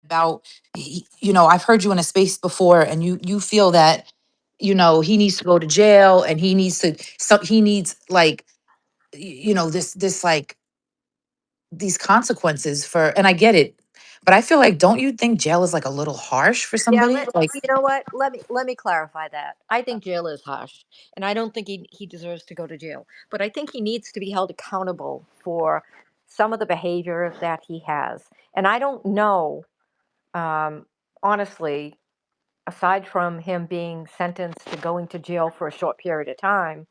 about, I've heard you in a space before, and you feel that, he needs to go to jail, and he needs like, this like these consequences for, and I get it, but I feel like, don't you think jail is like a little harsh for Yeah, somebody? Like, you know what? Let me clarify that. I think jail is harsh, and I don't think he deserves to go to jail. But I think he needs to be held accountable for some of the behavior that he has. And I don't know, um, honestly, aside from him being sentenced to going to jail for a short period of time,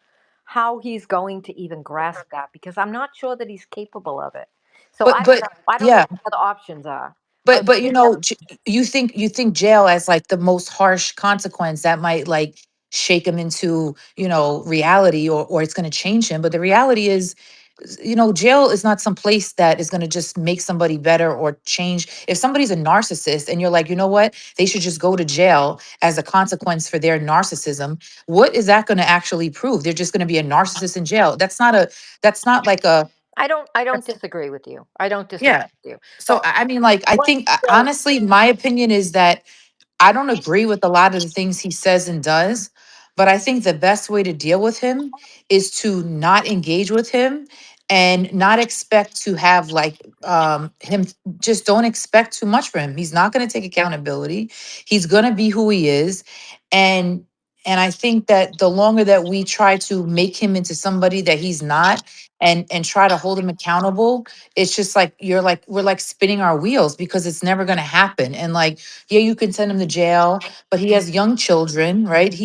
how he's going to even grasp that because I'm not sure that he's capable of it. So but I don't know. I don't know yeah. what the other options are. Are But there any other? you think jail as like the most harsh consequence that might like shake him into, reality, or it's going to change him. But the reality is, jail is not some place that is going to just make somebody better or change. If somebody's a narcissist and you're like, you know what, they should just go to jail as a consequence for their narcissism, what is that going to actually prove? They're just going to be a narcissist in jail. That's not like a, I don't that's, disagree with you. I don't disagree yeah. with you. So But I mean, like, I what think, so honestly, my opinion is that I don't agree with a lot of the things he says and does, but I think the best way to deal with him is to not engage with him and not expect to have like, him. Just don't expect too much from him. He's not going to take accountability. He's going to be who he is. And and I think that the longer that we try to make him into somebody that he's not, and try to hold him accountable, it's just like, we're like spinning our wheels, because it's never going to happen. And like, yeah, you can send him to jail, but he has young children, right?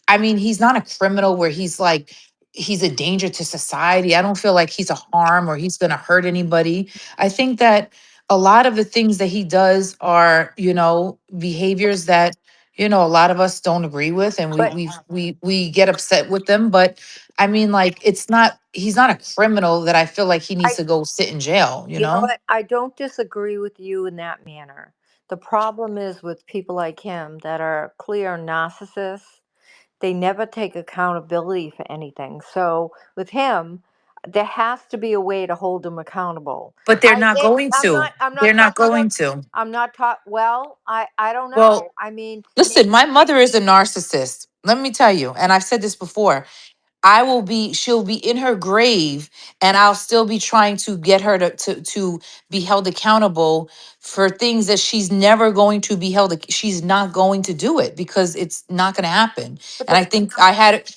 I mean, he's not a criminal where he's a danger to society. I don't feel like he's a harm or he's going to hurt anybody. I think that a lot of the things that he does are, behaviors that, a lot of us don't agree with, and but we get upset with them. But I mean, like, he's not a criminal that I feel like he needs I to go sit in jail, you you know know? what? I don't disagree with you in that manner. The problem is with people like him that are clear narcissists. They never take accountability for anything. So with him, there has to be a way to hold him accountable. But they're not going to. I'm They're not not talking about going to. I'm not taught well, I don't Well, know. I mean, listen, my mother is a narcissist. Let me tell you, and I've said this before. She'll be in her grave, and I'll still be trying to get her to be held accountable for things that she's never going to be she's not going to do it, because it's not going to happen. but And the I think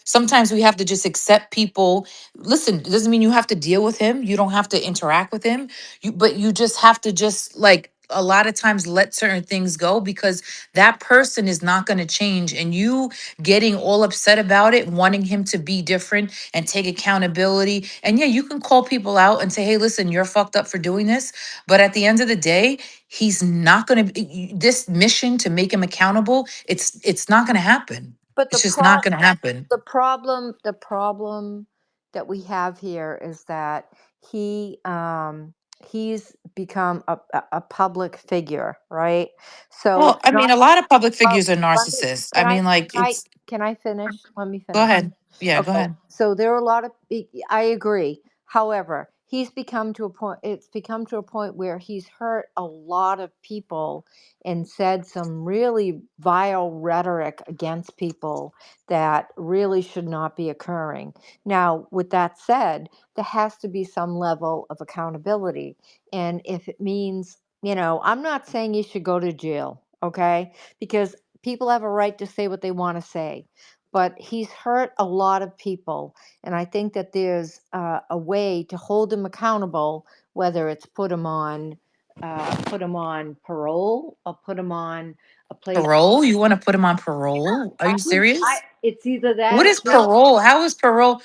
sometimes we have to just accept people. Listen, it doesn't mean you have to deal with him. You don't have to interact with him. But you just have to, just like, a lot of times, let certain things go, because that person is not going to change, and you getting all upset about it, wanting him to be different and take accountability. And yeah, you can call people out and say, hey, listen, you're fucked up for doing this. But at the end of the day, he's not going to, this mission to make him accountable, it's not going to happen. but It's just not going to happen. the problem that we have here is that he he's become a public figure, right? So Well, I mean, a lot of public well, figures are let me narcissists. I mean, like, it's, can I finish? Let me go finish. ahead. Yeah, go Okay, ahead. so there are a lot of I agree. However, he's become to a point it's become to a point where he's hurt a lot of people and said some really vile rhetoric against people that really should not be occurring. Now, with that said, there has to be some level of accountability. And if it means, I'm not saying you should go to jail, okay? Because people have a right to say what they want to say, but he's hurt a lot of people, and I think that there's a way to hold him accountable, whether it's put him on parole or put him on a place. Parole? You want to put him on parole? Are I you would. serious? It's either that What or is jail. parole? How is parole?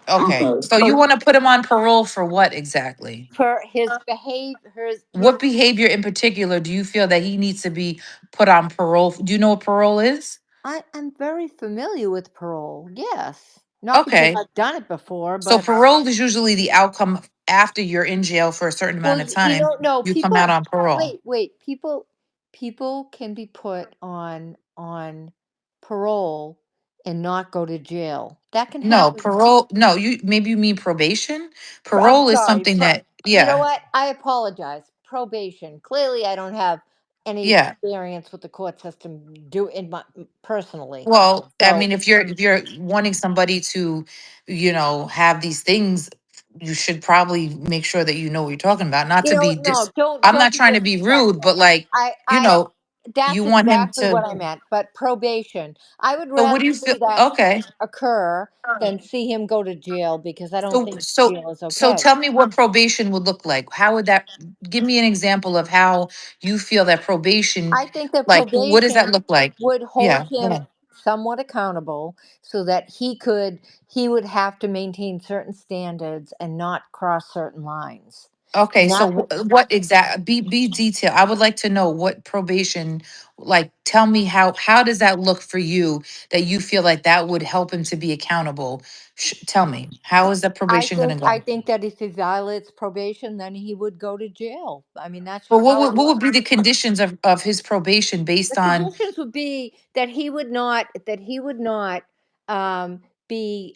Okay. Okay, So you so want to put him on parole for what exactly? for his behavior, his What behavior in particular do you feel that he needs to be put on parole? Do you know what parole is? I'm very familiar with parole. Yes, not because Okay. I've done it before, So but parole is usually the outcome after you're in jail for a certain well, amount of you time. don't know. You come out People, on parole. wait. People can be put on parole and not go to jail. That can No, happen. parole. No, maybe you mean probation. I'm Parole is sorry. something that, You know yeah. what? I apologize. Probation. Clearly, I don't have any Yeah. experience with the court system do in my personally. Well, I So mean, if you're wanting somebody to, have these things, you should probably make sure that you know what you're talking about. Not you to know, be no, I'm don't not be trying to be rude, disrespectful. but like, you I know, you that's want him exactly to. what I meant. But probation, I would So what rather do you feel? see that Okay. occur than see him go to jail because I don't So think so jail is so okay. tell me what probation would look like. How would that give me an example of how you feel that probation, I think that like what does that probation look like? would hold Yeah. him Yeah. somewhat accountable so that he would have to maintain certain standards and not cross certain lines. Okay, And so that's what what exact be detail. I would like to know what probation, like tell me how does that look for you that you feel like that would help him to be accountable? Tell me, how is the probation going to I go? think that if he violates probation, then he would go to jail. I mean, that's But just how it what would works. be the conditions of his probation The based on? conditions would be that he would not be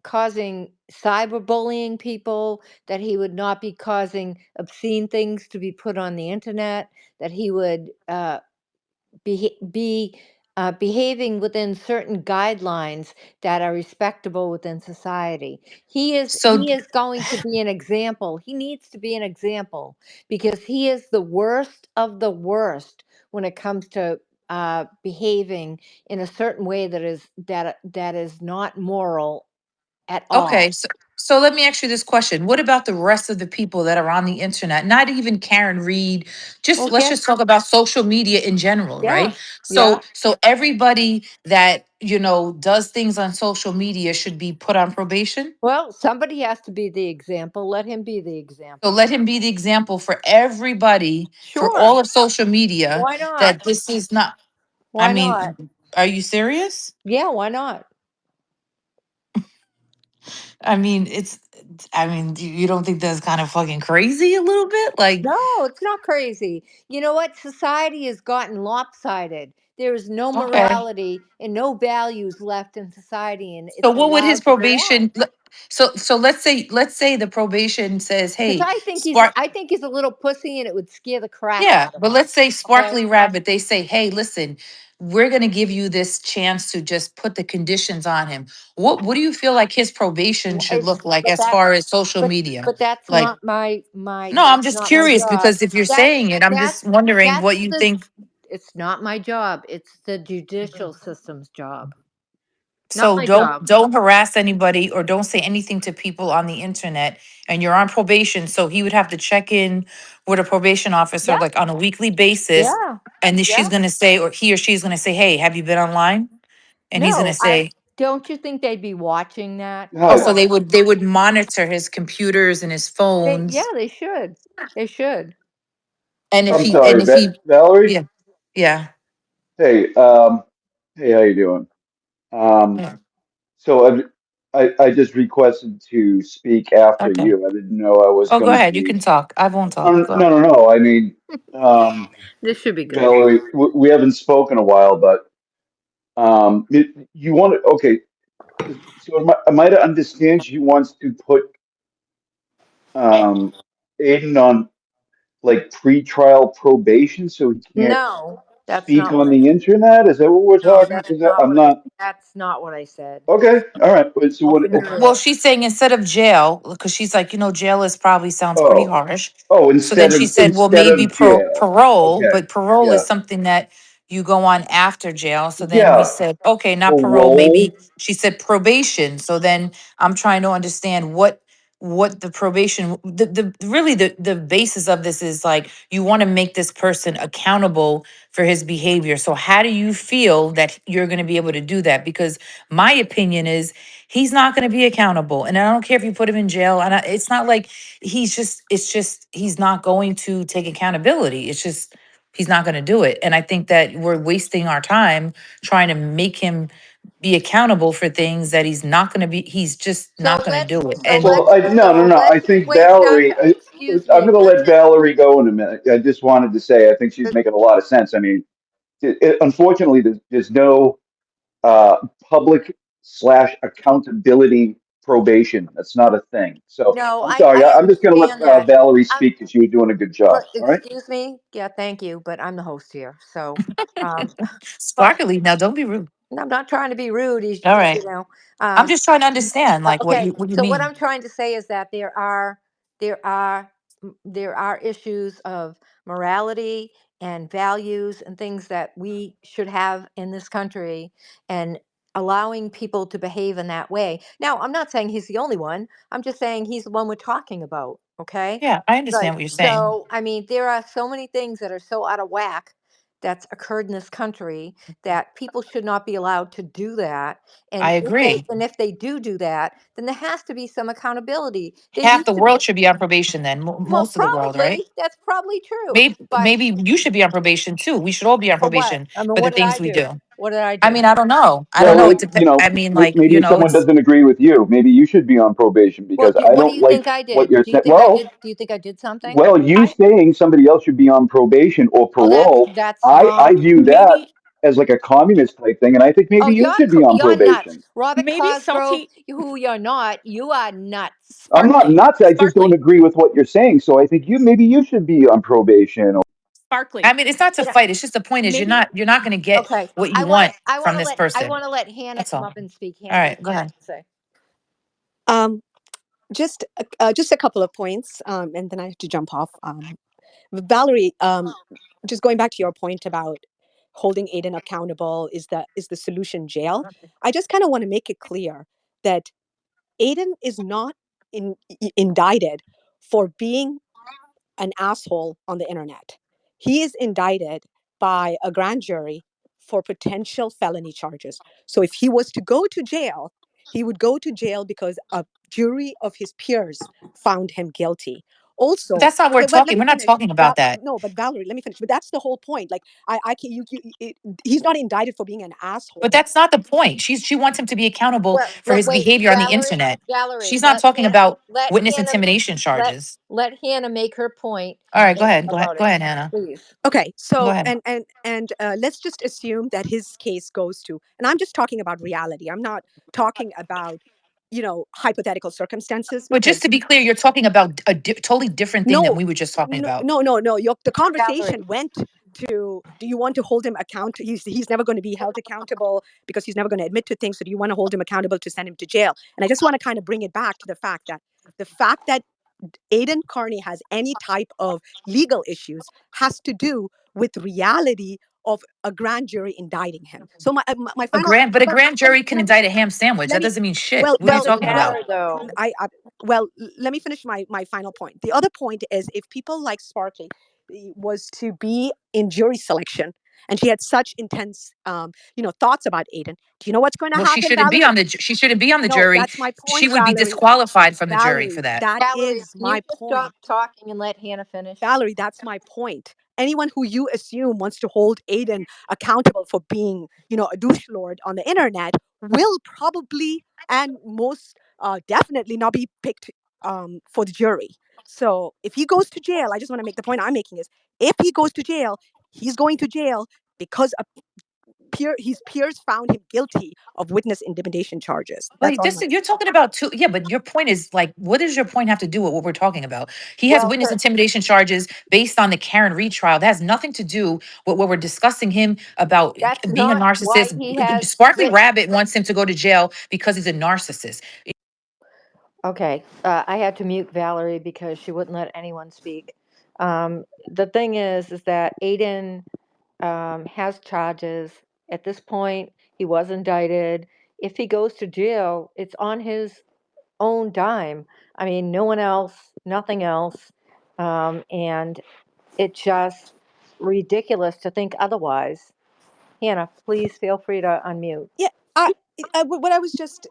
causing cyberbullying people, that he would not be causing obscene things to be put on the internet, that he would be behaving within certain guidelines that are respectable within society. So He is going to be an example. He needs to be an example because he is the worst of the worst when it comes to behaving in a certain way that is not moral at Okay, all. so let me ask you this question. What about the rest of the people that are on the internet? Not even Karen Reed. Just let's Okay. just talk about social media in general, Yeah. right? Yeah. So everybody that, does things on social media should be put on probation. Well, somebody has to be the example. Let him be the So example. let him be the example for everybody, for Sure. all of social media, Why not? that this is not, I Why not? mean, are you serious? Yeah, why not? I mean, you don't think that's kind of fucking crazy a little bit? Like, No, it's not crazy. You know what? Society has gotten lopsided. There is no okay. morality and no values left in society, and So it's what would his allowed to go on. probation so let's say the probation says, Because "Hey, Spark I think he's a little pussy, and it would scare the crap yeah, out of but him. let's say Okay. Sparkly Rabbit, they say, "Hey, listen, we're going to give you this chance to just put the conditions on him." What do you feel like his probation should It's look like but as far that's as social media? that's Like, not my no, I'm that's just not my curious job. because if you're That's saying it, I'm just that's wondering that's what you the think. it's not my job. It's the judicial system's job, not So my job. don't harass anybody or don't say anything to people on the internet, and you're on probation, so he would have to check in with a probation officer Yeah. like on a weekly basis, Yeah. and then she's Yeah. going to say, or he or she's going to say, "Hey, have you been online?" And he's going to No, I say, don't you think they'd be watching that? "Oh, Come Hi, so they on. would they would monitor his computers and his Yeah, phones, they should. They should. and if I'm he and sorry, if he Valerie. yeah, yeah, Hey, hey, how you doing? Um, yeah. so I just requested to speak after Okay. you. I didn't know I was Oh, go going to ahead. You be. can talk. I won't talk. No, Go no, ahead. no, no. I mean, This should be good. Valerie, we haven't spoken a while, but you want to? Okay, so am I to understand she wants to put um, Aiden on like pretrial probation so he can't No, that's speak not what on I the said. internet? Is that what we're No, talking? that's Because not I'm what I not. that's not what I said. Okay, all right. But so what? Open your Well, ears. she's saying instead of jail, because she's like, jail is probably sounds pretty Oh, harsh. oh, So then she said, well, instead maybe of jail. parole, Okay, but parole yeah, is something that you go on after jail. So then we yeah. said, okay, not parole, maybe Parole. she said probation. So then I'm trying to understand what the probation, the really the basis of this is like you want to make this person accountable for his behavior. So how do you feel that you're going to be able to do that? Because my opinion is he's not going to be accountable, and I don't care if you put him in jail. And it's not like it's just he's not going to take accountability. It's just he's not going to do it. And I think that we're wasting our time trying to make him be accountable for things that he's just not going to do it. And Well, no, no, no. I Let's think wait, Valerie. excuse I'm me. going to let Valerie go in a minute. I just wanted to say I think she's Let, making a lot of sense. I mean, unfortunately, there's no public slash accountability probation. That's not a thing. So No, I'm I sorry. I'm just going to understand let that. Valerie I'm, speak because she was doing a good job. All right. excuse me. Yeah, thank you, but I'm the host here. So, um, but Sparkly, now don't be rude. I'm not trying to be rude. He's All just, right. I'm um, just trying to understand, like, okay. what you So what mean. I'm trying to say is that there are issues of morality and values and things that we should have in this country, and allowing people to behave in that way. Now, I'm not saying he's the only one. I'm just saying he's the one we're talking about. Okay. Yeah, I Right. understand what you're saying. So, I mean, there are so many things that are so out of whack that's occurred in this country that people should not be allowed to do that. I agree. And if they do that, then there has to be some accountability. There Half the used to be, world should be on probation then, well, most of the world, right? that's probably true. But Maybe you should be on probation too. We should all be on for what? probation I mean, for the what did I things we do? do. What did I I do? mean, I don't know. I don't know. Well, It depends. I mean, like, maybe someone it's doesn't agree with you. Maybe you should be on probation Well, because I what do don't you like think I what did? you're Do you saying. think I did? Do you think I did something? Well, you I saying somebody else should be on probation or Oh, parole, that's I wrong. view that maybe as like a communist type thing, and I think Oh, maybe you should be on you're nuts, probation. Robert maybe Cosgrove. Salty Who you're not? You are nuts. I'm not Sparkly. nuts. I just don't Sparkly. agree with what you're saying. So I think maybe you should be on probation. I Sparkly. mean, it's not to You know, fight. It's just the point is Maybe you're not going to get okay. what you want from this I person. want to let Hannah That's come all. up and speak. All Hannah, what right, do go you have ahead. to say? Um, just a couple of points, and then I have to jump off. Valerie, just going back to your point about holding Aiden accountable, is the solution jail? I just kind of want to make it clear that Aiden is not indicted for being an asshole on the internet. He is indicted by a grand jury for potential felony charges. So if he was to go to jail, he would go to jail because a jury of his peers found him guilty. But Also, that's not what we're okay, but let talking. me We're not finish. talking about that. No, but Valerie, let me finish. But that's the whole point. Like, I can, he's not indicted for being an But asshole. that's not the point. She wants him to be accountable Well, for his wait, behavior on the Valerie, internet. Valerie, She's not talking about let witness Hannah, intimidation let charges. let Hannah make her point All right, go and ahead. Go ahead. about Go it, ahead, Hannah. please. Okay, Go so ahead. let's just assume that his case goes to, and I'm just talking about reality. I'm not talking about, hypothetical circumstances, But just because to be clear, you're talking about a totally different thing that no, we were just talking no, about. no, no, no. The Valerie, conversation went to, do you want to hold him account? He's never going to be held accountable because he's never going to admit to things. So do you want to hold him accountable to send him to jail? And I just want to kind of bring it back to the fact that Aiden Carney has any type of legal issues has to do with reality of a grand jury indicting him. So my final, But a but grand but jury can indict a ham sandwich. let That me doesn't mean shit. well What are you well doesn't talking well about? matter though. let me finish my final point. The other point is, if people like Sparkly was to be in jury selection and she had such intense thoughts about Aiden, do you know what's going to Well, happen, Valerie? she shouldn't be on the No, jury. that's my She point, would be Valerie. disqualified from the jury for Valerie, that. that Valerie, is can you my just stop point. talking and let Hannah finish? Valerie, that's my point. Anyone who you assume wants to hold Aiden accountable for being, a douche lord on the internet will probably and most definitely not be picked for the jury. So if he goes to jail, I just want to make the point I'm making is, if he goes to jail, he's going to jail because his peers found him guilty of witness intimidation charges. That's Like all. this, you're talking about two. Yeah, but your point is like, what does your point have to do with what we're talking about? He has Well, witness intimidation charges based on the Karen Reed trial. That has nothing to do with what we're discussing him about that's being a not why narcissist. he has Sparkly written. Rabbit wants him to go to jail because he's a narcissist. Okay, I had to mute Valerie because she wouldn't let anyone speak. The thing is that Aiden has charges. At this point, he was indicted. If he goes to jail, it's on his own dime. I mean, no one else, nothing else. And it's just ridiculous to think otherwise. Hannah, please feel free to unmute. Yeah, what I was just,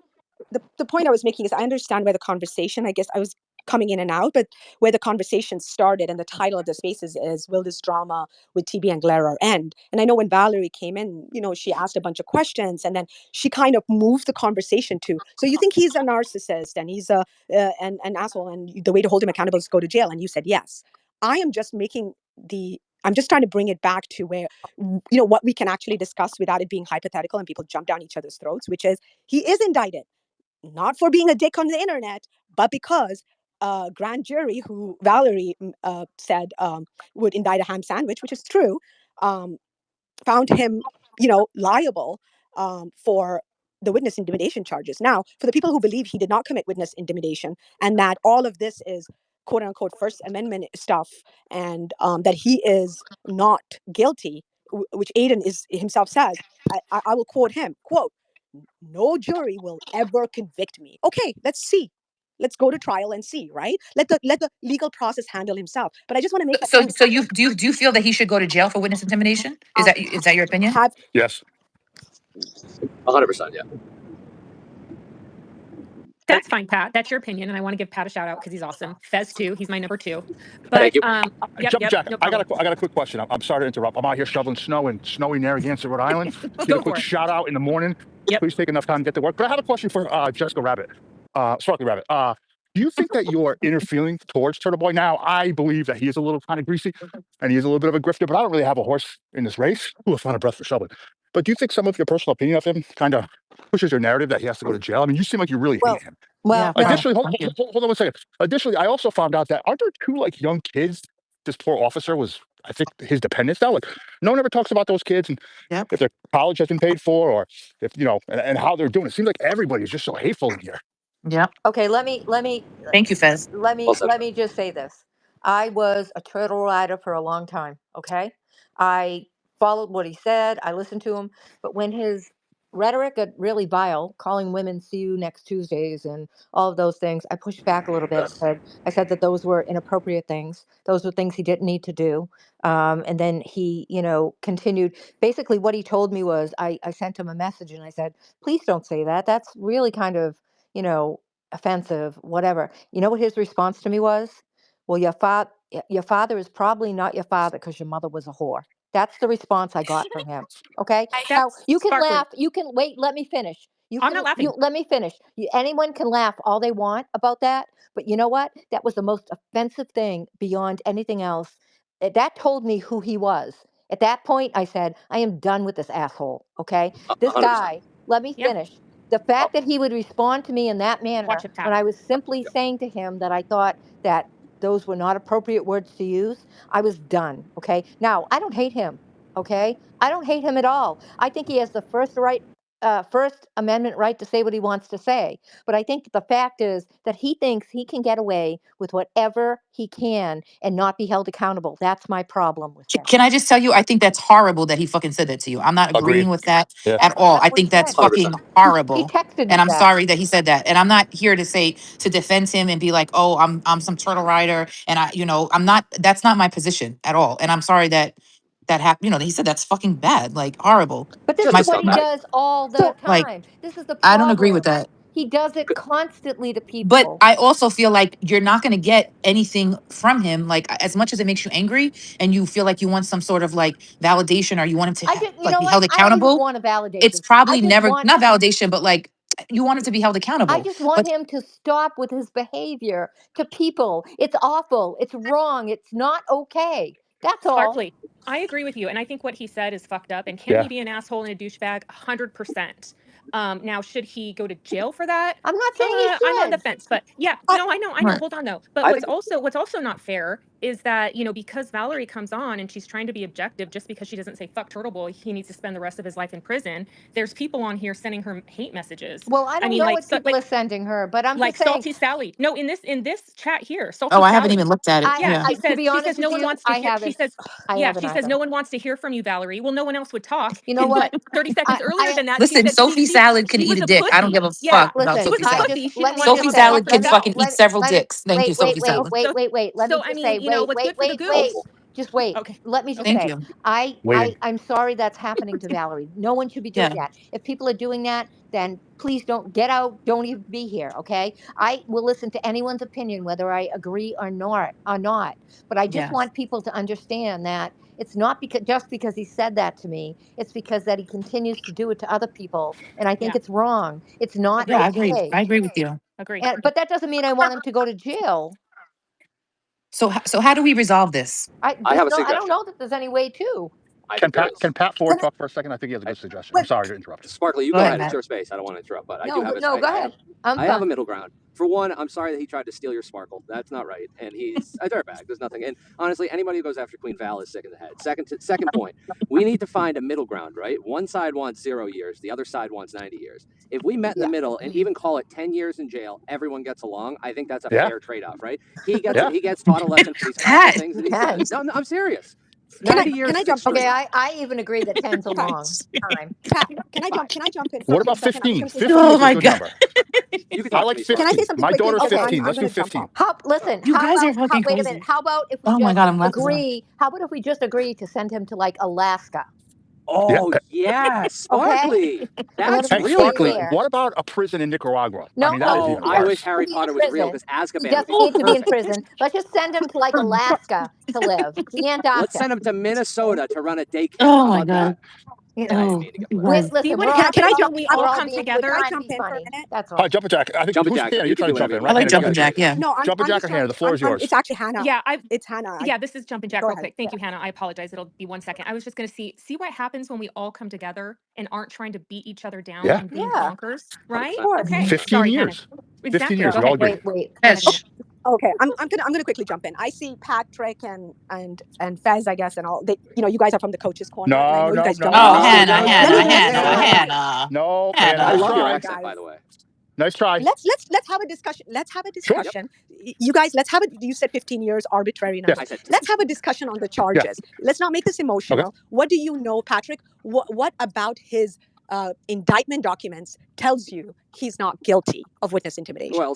the point I was making is, I understand where the conversation, I guess I was coming in and out, but where the conversation started, and the title of the spaces is, will this drama with TB and Glera end? And I know when Valerie came in, she asked a bunch of questions, and then she kind of moved the conversation to, so you think he's a narcissist and he's an asshole, and the way to hold him accountable is to go to jail? And you said yes. I'm just trying to bring it back to where, what we can actually discuss without it being hypothetical and people jump down each other's throats, which is, he is indicted. not for being a dick on the internet, but because a grand jury who Valerie said would indict a ham sandwich, which is true, found him, liable for the witness intimidation charges. Now, for the people who believe he did not commit witness intimidation and that all of this is quote unquote First Amendment stuff and that he is not guilty, which Aiden is himself says, I will quote him, quote, "No jury will ever convict me." Okay, let's see. Let's go to trial and see, right? Let the legal process handle himself. But I just want to make that So point. so you do you feel that he should go to jail for witness intimidation? Is Um, that your opinion? have Yes. 100%, yeah. That's fine, Pat. That's your opinion, and I want to give Pat a shout out because he's awesome. Fez too. He's my number 2. But Thank you. yep, Jumping Jack, no I got problem. a quick question. I'm sorry to interrupt. I'm out here shoveling snow in snowy Narragansett, Rhode Island. Get Go a quick for it. shout out in the morning. Yep. Please take enough time to get to work. But I have a question for Jessica Rabbit, Sparkly Rabbit. Do you think that your inner feeling towards Turtle Boy now? I believe that he is a little kind of greasy, and he is a little bit of a grifter. But I don't really have a horse in this race. Ooh, I found a breath for shoveling. But do you think some of your personal opinion of him kind of pushes your narrative that he has to go to jail? I mean, you seem like you really Well, hate him. Well, Yeah, no, Additionally, thank you. hold on one second. Additionally, I also found out that aren't there 2 like young kids? This poor officer was, I think, his dependents now. Like, no one ever talks about those kids and Yep. if their college has been paid for, or if and how they're doing. It seems like everybody is just so hateful in here. Yep. okay, let me Thank you, Fez. Well said. let me just say this. I was a turtle rider for a long time, okay? I followed what he said, I listened to him, but when his rhetoric got really vile, calling women see you next Tuesdays and all of those things, I pushed back a little bit. I said that those were inappropriate things. Those were things he didn't need to do. And then he, continued. Basically, what he told me was I sent him a message and I said, please don't say that. That's really kind of, you know, offensive, whatever. You know what his response to me was? Well, your father is probably not your father because your mother was a whore. That's the response I got from him. Okay. Now That's you can sparkly. laugh. You can wait. Let me finish. I'm not laughing. Let me finish. Anyone can laugh all they want about that, but you know what? That was the most offensive thing beyond anything else. That told me who he was. At that point, I said, I am done with this asshole. Okay. This 100%. guy. Let me Yeah. finish. The fact that he would respond to me in that manner Watch it, Pat. when I was simply saying to him that I thought that those were not appropriate words to use, I was done. Okay. Now, I don't hate him. Okay. I don't hate him at all. I think he has the First Amendment right to say what he wants to say. But I think the fact is that he thinks he can get away with whatever he can and not be held accountable. That's my problem with him. Can I just tell you, I think that's horrible that he fucking said that to you. I'm not agreeing Agreed. with that Yeah. at all. That's I what he think that's said. 100%. fucking He horrible. texted And me I'm that. sorry that he said that. And I'm not here to defend him and be like, oh, I'm some turtle rider. And I'm not, that's not my position at all. And I'm sorry that happened. He said that's fucking bad, like horrible. But this Just My, a is what he scumbag. does all the so like, time. This is the I don't agree with problem. that. He does it constantly to But people. I also feel like you're not going to get anything from him. Like as much as it makes you angry and you feel like you want some sort of like validation or you want him to I just, you like know be what? held I don't even accountable, want a it's validation. probably never not validation, but like you want him to be held I accountable. just want But him to stop with his behavior to people. It's awful. It's wrong. It's not okay. That's all. Sparkly, I agree with you, and I think what he said is fucked up. And can Yeah. he be an asshole and a douchebag? 100%. Now, should he go to jail for that? I'm not saying he I'm on the should. fence, but yeah, I, no, I know. right. Hold on though. But I what's think also not fair is that because Valerie comes on and she's trying to be objective, just because she doesn't say fuck Turtle Boy, he needs to spend the rest of his life in prison. There's people on here sending her hate messages. Well, I I don't mean, know like what people are sending her, but I'm like just saying. Salty Sally. No, in this chat here, Oh, Salty I haven't Sally. even looked at it. Yeah, Yeah. To be she honest says no with one you, wants to I hear. She haven't. says, I yeah, haven't she says either. no one wants to hear from you, Valerie. Well, no one else would talk. You know And what? 30 seconds earlier than that, she Listen, said Sophie Salad can she eat was a a dick. I don't pussy. give a Yeah, fuck about she Listen, was Sophie a Salad. pussy. She let didn't me want to Sophie just come up and say. Salad talk can Let me herself. fucking eat let several let me dicks. Thank you, wait, wait, Sophie wait, Salad. wait, wait, wait. Let me So I just say. mean, Wait, what's wait, good for the wait, goose? wait. hopeful. Just wait. Okay, Let me just okay. Thank say. you. I I'm sorry that's happening to Valerie. No one should be doing Yeah. that. If people are doing that, then please don't get out. Don't even be here. Okay. I will listen to anyone's opinion, whether I agree or not. But I just Yeah. want people to understand that it's not because just because he said that to me. It's because that he continues to do it to other people, and I think Yeah, it's wrong. It's not Yeah, agree, I agree. okay. I agree with you. agree. But that doesn't mean I want him to go to jail. So how do we resolve this? I I have just a don't. I don't suggestion. know that there's any way to. I Can think there Pat is. can Pat Ford Can I, talk for a second? I think he has a I, good suggestion. I'm but sorry to interrupt. Sparkly, you Go go ahead, ahead. It's Matt. your space. I don't want to interrupt, but I No, do have a, no, go I ahead. have I'm I have a fine. middle ground. For one, I'm sorry that he tried to steal your sparkle. That's not right, and he's a dirtbag. There's nothing. And honestly, anybody who goes after Queen Val is sick in the head. Second point, we need to find a middle ground, right? One side wants 0 years, the other side wants 90 years. If we met in the Yeah. middle and even call it 10 years in jail, everyone gets along. I think that's a Yeah, fair trade-off, right? He gets yeah. he gets taught a lesson for these awful Pat. things that he 10. says. No, no, I'm serious. can I 90 years can I is jump in? Okay, extreme. I even agree that 10's a Pat, long time. Pat, can I jump in for What a about second? I was 15? going to say 15 something. Oh is a my good God. number. You can I talk to like me, Can I say Sparkly. 15. something My quickly? daughter's Okay, 15. I'm Let's going do to jump 15. off. Listen, You guys are fucking wait a crazy. minute. How about if we Oh my just God, I'm laughing so hard. agree? How about if we just agree to send him to like Alaska? Yeah. Oh yeah, Okay, Sparkly. and That's let Hey, him stay really Sparkly, good. there. what about a prison in Nicaragua? I No, mean, that no, is Oh, even I he wish worse. doesn't Harry need to be in Potter was real prison. because He Azkaban would doesn't be need to be in perfect. prison. Let's just send him to like Alaska to live, the Let's Antarctic. send him to Minnesota to run a daycare. Oh How my about that? God. You I know, didn't Oh, mean to get you political. guys. See listen, what we're all Can I happens being, jump? when we I'm, all we're all come being, we're together. trying to jump be in for a funny. minute? That's All right, all. Jumping Jack. I think Jumping who's Jack, Hannah? you You're can trying to do jump whatever you in, I right? want. like Hannah, go jumping ahead. jack. Yeah. No, Jumping I'm Jack just or trying. Hannah? The floor is yours. It's actually Hannah. Yeah, It's Hannah. yeah, this is jumping jack Go real ahead. quick. Thank Yeah. you, Hannah. I apologize. It'll be 1 second. I was just gonna see what happens when we all come together and aren't trying to beat each other down Yeah. and being Yeah, bonkers, right? 100%. Of course. Okay. 15 Sorry, Hannah. years. 15 Exactly. years. Go We all ahead. agree. Go ahead, Hannah. Yes. Okay, I'm gonna quickly jump in. I see Patrick and Fez, I guess, and all. They, you guys are from the coach's corner, and I No, know you no, guys no, jump in Oh, on No, stage. Hannah, no, Let no, me Hannah, no, let Hannah, me no, let me no. land. Hannah, no, Hannah. I Nice love Hannah. your try. accent, by Guys, the way. Nice try. let's have a discussion. Let's have a Sure. Yep. discussion. You guys, let's have it. You said 15 years, arbitrary Yeah. number. I said 10. Let's have a discussion on the Yeah. charges. Let's not make this Okay. emotional. What do you know, Patrick? What about his indictment documents tells you he's not guilty of witness intimidation? Well,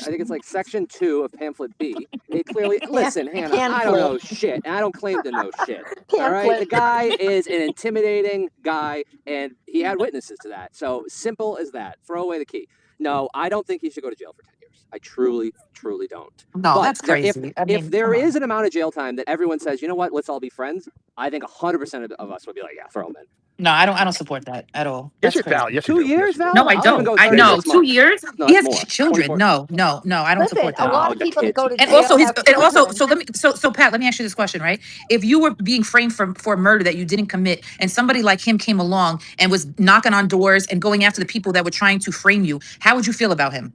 I think it's like section 2 of pamphlet B. It clearly, listen, Hannah, I don't pamphlet, know shit, and I don't claim to know shit. All right, the pamphlet. guy is an intimidating guy, and he had witnesses to that. So simple as that. Throw away the key. No, I don't think he should go to jail for 10 years. I truly, truly don't. No, But that's crazy. I if mean, there come on. is an amount of jail time that everyone says, you know what, let's all be friends, I think 100% of us would be like, yeah, throw him in. No, I don't support that at all. Yes, That's you crazy. Val. Yes, you 2 do. Yes, years, you do. No, Val? I I'll even don't. go I know 36 2 months. years. No, He that's has more. children. 24. No, I don't Listen, support a that. lot Oh, of the people that kids. go to And jail also his have and also children. so Pat, let me ask you this question, right? If you were being framed for murder that you didn't commit and somebody like him came along and was knocking on doors and going after the people that were trying to frame you, how would you feel about him?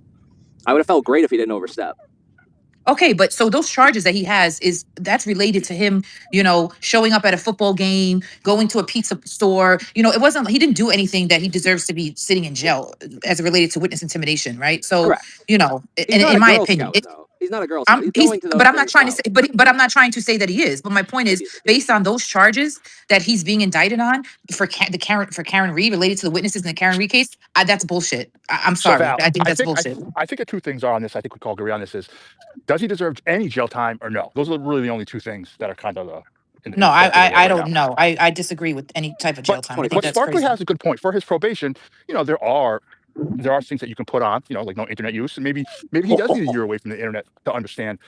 I would have felt great if he didn't overstep. Okay, but so those charges that he has that's related to him, showing up at a football game, going to a pizza store. He didn't do anything that he deserves to be sitting in jail as it related to witness intimidation, right? So, Correct. in He's not a my Girl opinion, Scout, though. He's not a Girl Scout. He's going to but those I'm not things trying to proud. say, but I'm not trying to say that he is. But my point is, Maybe he's a based on those charges that he's being indicted on for Karen Reed related to the witnesses in the Karen Reed case, that's bullshit. I'm So sorry, Val, I think I that's think bullshit. I think the two things are on this. I think we can all agree on this: is does he deserve any jail time or no? Those are really the only two things that are kind of No, up in the air I right now. don't know. I disagree with any type of jail time. I think But that's Sparkly crazy. has a good point. For his probation, there are things that you can put on, like no internet use, and maybe he does need a year away from the internet to understand,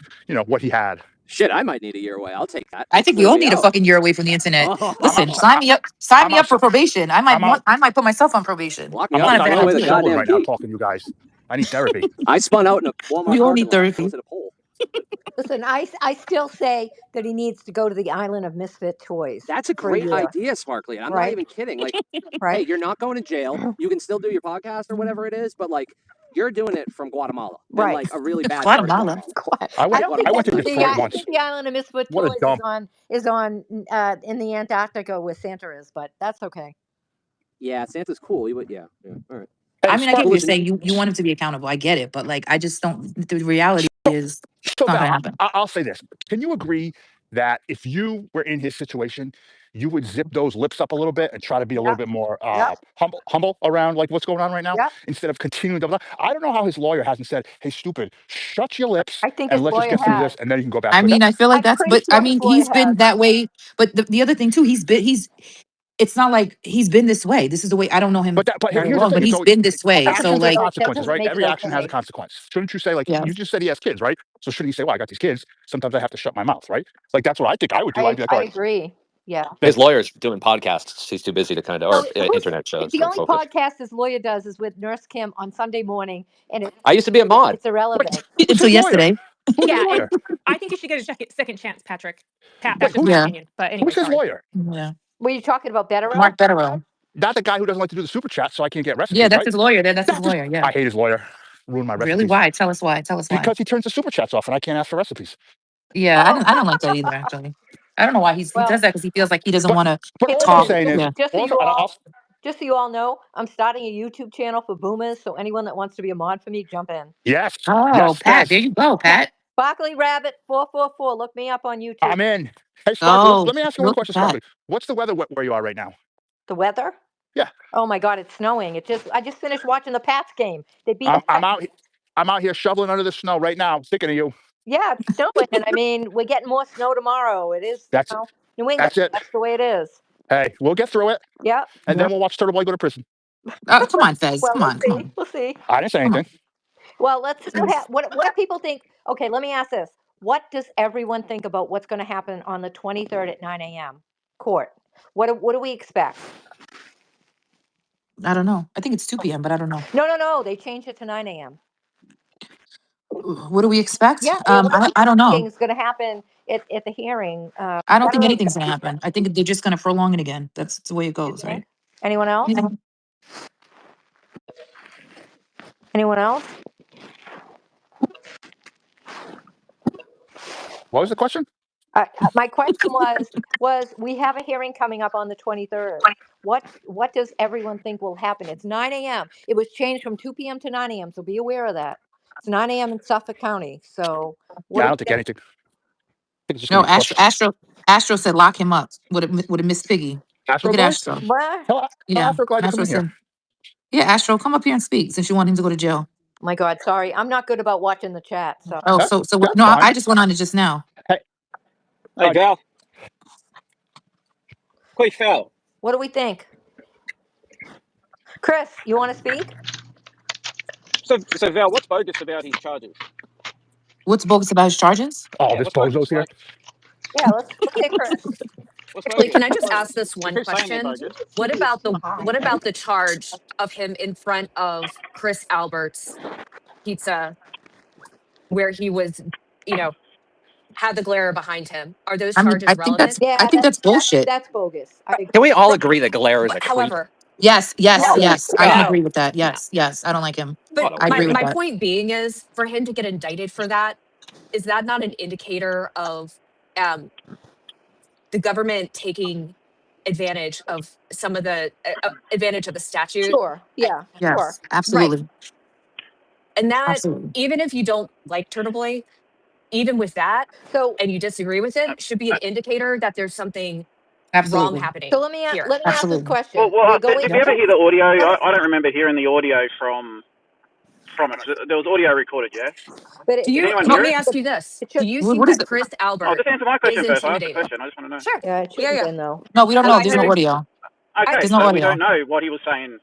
what he had. Shit, I might need a year away. I'll take that. I think we Clear all me need a out. fucking year away from the internet. Oh, Listen, sign me up. Sign I'm me up for outside. probation. I I'm out. might put myself on probation. lock me I'm up. Not a Throw bad away the idea. showing goddamn right now key. talking to you guys. I need therapy. I spun out in a Walmart We all parking need lot. therapy. Almost hit a pole. Listen, I still say that he needs to go to the island of misfit toys. That's a for great year, idea, Sparkly. And I'm not right? even kidding. Like, hey, Right? you're not going to jail. You can still do your podcast or whatever it is, but like, you're doing it from Guatemala, and Right. like a really bad part of Guatemala. Guatemala. I went- don't think I went that's to Detroit I once. think the island of misfit What a toys dump. is on in the Antarctica where Santa is, but that's okay. Yeah, Santa's cool. Yeah. All right. Hey, I mean, I get what you're Listen- saying. You want him to be accountable. I get it, but like, I just don't. The reality is, So not gonna Val, happen. I'll say this: can you agree that if you were in his situation, you would zip those lips up a little bit and try to be a little bit more humble around like what's going on right now, Yep. instead of continuing to. I don't know how his lawyer hasn't said, "Hey, stupid, shut your lips I think and his let's just lawyer get through has. this, and then you can go back." I to mean, I feel like I'm that's. pretty But I sure mean, his lawyer he's been has. that way. But the other thing too, he's. It's not like he's been this way. This is the way. I don't know him But very here's the well, but thing. he's So been this way. So actions like, have That consequences, doesn't right? make Every it action has a okay. consequence. Shouldn't you say, like, yeah. you just said he has kids, right? So shouldn't he say, well, I got these kids. Sometimes I have to shut my mouth, right? Like, that's what I think I would do. I'd be like, all I right, agree. Yeah. His lawyer's doing podcasts. He's too busy to kind of, So or internet shows the to only focus. podcast his lawyer does is with Nurse Kim on Sunday morning, and I used to be a mod. it's irrelevant. who's Until his lawyer? yesterday. Who's his Yeah, lawyer? I think you should get a second chance, Patrick. Pat, Wait, that's just my Yeah. opinion. But anyway, Who's his sorry. lawyer? Yeah. Were you talking about Betterell? Mark Betterell. Not the guy who doesn't like to do the super chat, so I can't get recipes. Yeah, that's right? his lawyer. That's his That's lawyer. Yeah. I hate his lawyer. Ruin my Really? recipes. Why? Tell us why. Tell us why. Because he turns the super chats off, and I can't ask for recipes. Yeah, I don't like that either. Actually, I don't know why he Well, does that because he feels like he doesn't But want to but Hey, all I'm talk. listen, saying is, Yeah. just so also, you and all, I'll, just so you all know, I'm starting a YouTube channel for boomers. So anyone that wants to be a mod for me, jump in. yes, Oh, yes, Pat, there yes, you go, Pat. Barkley Rabbit 444. Look me up on YouTube. I'm in. Hey, Sparkly, Oh, let me ask you one look at question, that. Sparkly. What's the weather where you are right now? The weather? Yeah, Oh my God, it's snowing. I just finished watching the Pats game. They beat the I'm Texans. I'm out here shoveling under the snow right now. Thinking of you. Yeah, it's snowing, and I mean, we're getting more snow tomorrow. It is, That's New England. that's it. That's the way it is. Hey, we'll get through it, Yeah. and Yeah. then we'll watch Turtle Boy go to prison. Come on, Fez. Well, Come we'll on. Come see. on. We'll see. I didn't say Come on. anything. Well, let's see what do people think? Okay, let me ask this: what does everyone think about what's going to happen on the 23rd at 9 a.m. court? What do we expect? I don't know. I think it's 2 p.m., but I don't know. No. They changed it to 9 a.m. What do we expect? Yeah, I don't know. is going to happen at the hearing. I don't think Federal anything's gonna judge. happen. I think they're just gonna prolong it again. That's the way it You goes, think? right? Anyone else? Yeah. Anyone else? What was the question? My question was we have a hearing coming up on the 23rd. What does everyone think will happen? It's 9 a.m. It was changed from 2 p.m. to 9 a.m. So be aware of that. It's 9 a.m. in Suffolk County. So what Yeah, I do don't we think think? anything. I think it's just No, gonna be pushed. Astro said lock him up with a Miss Piggy. Astro Look at Boy, Astro. What? tell Yeah, Astro glad to come Astro in here. said, yeah, Astro, come up here and speak since you want him to go to jail. My God, sorry. I'm not good about watching the chat. So Oh, That, so that's no, fine. I just went on it just now. Hey, Hey, Val. Quick, Val. what do we think? Chris, you want to speak? So Val, what's bogus about his charges? What's bogus about his charges? oh, Yeah, this what's bogus? bozo's here. Like, Yeah, let's hear Chris. what's Actually, bogus? can I What's just bogus? ask this If one you're saying they're question? bogus, What about the charge of him in front of Chris Albert's pizza where he was, you know, had the glare behind him? Are those I mean, charges relevant? I Yeah, think that's bullshit. that's bogus. I agree. Can we all agree that Galera is a creep? However, Yes, No, Yeah. I can Yeah. agree with that. Yeah. Yes, I don't like him. but what a I agree with my that. weirdo. point being is for him to get indicted for that, is that not an indicator of um, the government taking advantage of some of the advantage of the statute? sure. Uh, Yeah, sure. Yes, Right. absolutely, And that, absolutely, even if you don't like Turtle Boy, even with that, So and you disagree with him, should be an indicator that there's something wrong absolutely, happening here. let me ask this absolutely. question. Well, We're going. did you Yep. ever hear the audio? No, I don't remember hearing the audio from it. There was audio recorded, yeah. but Do Did you, anyone No, let hear me it? ask you this. it Do should. you what think is that it? Chris Oh, Albert just answer my is question first. I asked the intimidated? question. I just want to know. Sure. Yeah, it should Yeah, have yeah. been though. No, we don't No, know. I There's no heard, audio. I, Okay, There's no so we audio. don't know what he was saying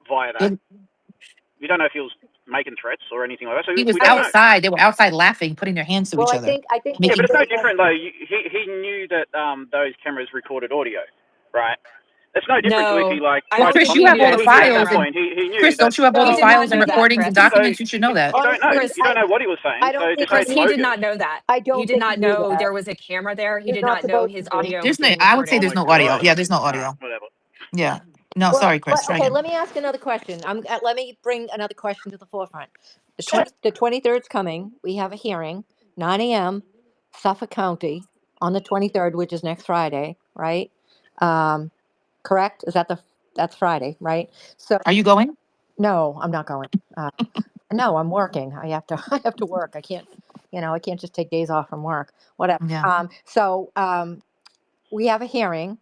via that. It- We don't know if he was making threats or anything like that. So he was we don't I, know. outside. They were outside laughing, putting their hands to Well, each I other, think Yeah, but making. it's no everybody has. different though. He knew that those cameras recorded audio, right? It's no different to if he no, like I Well, tried don't to Chris, think you he have knew all that the it conceal was a shit at that files, camera. and point. He knew Chris, that. don't you have all No, He the did not files and know that, recordings and Chris. So documents? You should know that. you honestly, don't know. Chris, You don't know what he was saying. I So don't to think say Chris, it's he he knew. did bogus. not know that. I He don't did think he not knew know that. there was a camera there. He He's did not not know supposed to his be. audio was There's no. being I would say recorded. Oh there's my no audio. god. Yeah, there's no All right, audio. whatever. Yeah. No, Well, sorry, Chris. Try okay. again. Let me ask another question. Let me bring another question to the forefront. Sure. The 23rd's coming. We have a hearing, 9 a.m. Suffolk County on the 23rd, which is next Friday, right? Um, correct? Is that that's Friday, right? So Are you going? no, I'm not going. No, I'm working. I have to. I have to work. I can't. I can't just take days off from work. Whatever. Yeah. We have a hearing.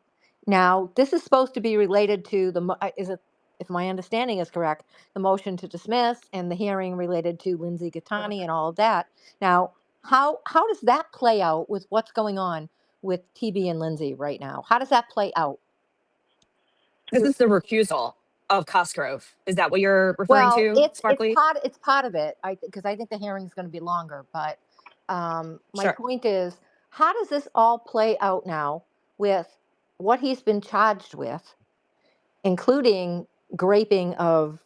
Now, this is supposed to be related to is it, if my understanding is correct, the motion to dismiss and the hearing related to Lindsay Gattani and all of that. Now, how does that play out with what's going on with TB and Lindsay right now? How does that play out? This is the recusal of Cosgrove. Is that what you're referring Well, to, it's Sparkly? part of it. Because I think the hearing is going to be longer. But my Sure. point is, how does this all play out now with what he's been charged with, including graping of,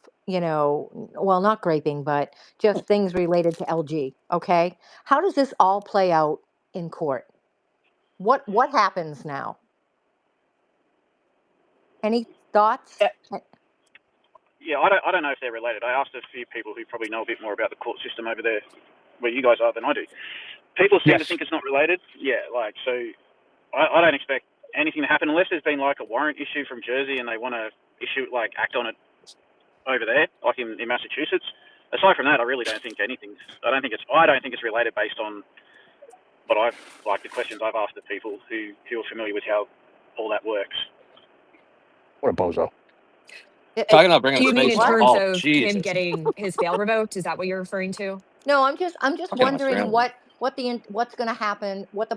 well, not graping, but just things related to LG. Okay, how does this all play out in court? What happens now? Any thoughts? Yeah, I don't know if they're related. I asked a few people who probably know a bit more about the court system over there, where you guys are, than I do. People seem to Yes. think it's not related. Yeah, like, so I don't expect anything to happen unless there's been like a warrant issue from Jersey and they want to act on it over there, like in Massachusetts. Aside from that, I really don't think anything's. I don't think it's related based on what the questions I've asked of people who are familiar with how all that works. What a bozo. Talking about bringing You mean space in to terms oh of him Jesus. getting his bail revoked? Is that what you're referring to? No, I'm just Okay, wondering Australia. what's going to happen, what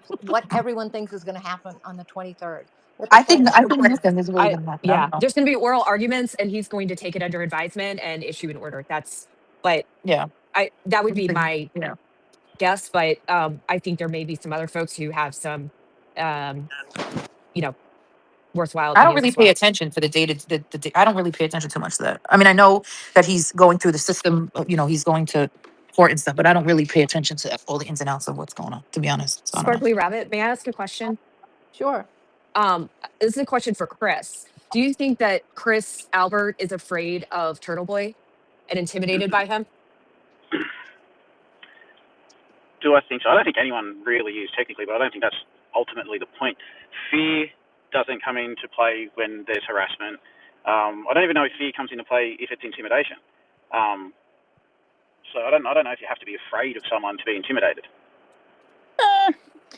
everyone thinks is going to happen on the 23rd. What the I think plan is. nothing is really going to happen. I don't know. There's going to be oral arguments, and he's going to take it under advisement and issue an order. Yeah. That would be my Yeah. guess, but I think there may be some other folks who have some, worthwhile I don't opinions really as well. pay attention to the data. I don't really pay attention too much to that. I mean, I know that he's going through the system. He's going to court and stuff, but I don't really pay attention to all the ins and outs of what's going on. To be honest, so I don't know. Sparkly Rabbit, may I ask a question? Sure. This is a question for Chris. Do you think that Chris Albert is afraid of Turtle Boy and intimidated by him? Do I think so? I don't think anyone really is technically, but I don't think that's ultimately the point. Fear doesn't come into play when there's harassment. I don't even know if fear comes into play if it's intimidation. So I don't know if you have to be afraid of someone to be intimidated.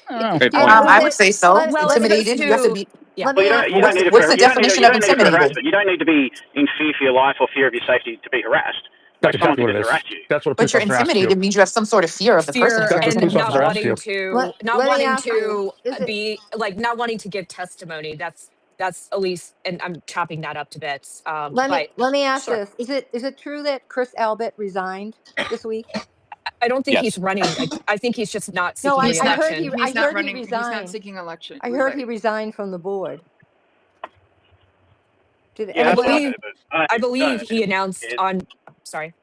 Great Yeah, point. I would say so. Well, Well, as Intimidated. opposed You have to to be. Let Well, me ask you don't need it What's for, the you don't need definition it- of you don't need it for intimidated? harassment. You don't need to be in fear for your life or fear of your safety to be harassed. That's Like, someone exactly what can it just is. harass you. That's what a But police you're officer asks you. intimidated means you have some sort of fear of the person. fear That's what and police not officer asks wanting you. to let me ask you, is it be like not wanting to give testimony. That's Elise, and I'm chopping that up to bits. let me ask Sure. this: is it true that Chris Albert resigned this week? I don't think he's Yes. running. I think he's just not No, seeking I heard reelection. he not running. resigned. He's not seeking election. I heard he resigned from the board. Did Yeah, I that's what I anybody? believe. heard, but I believe don't- he announced on. Sorry,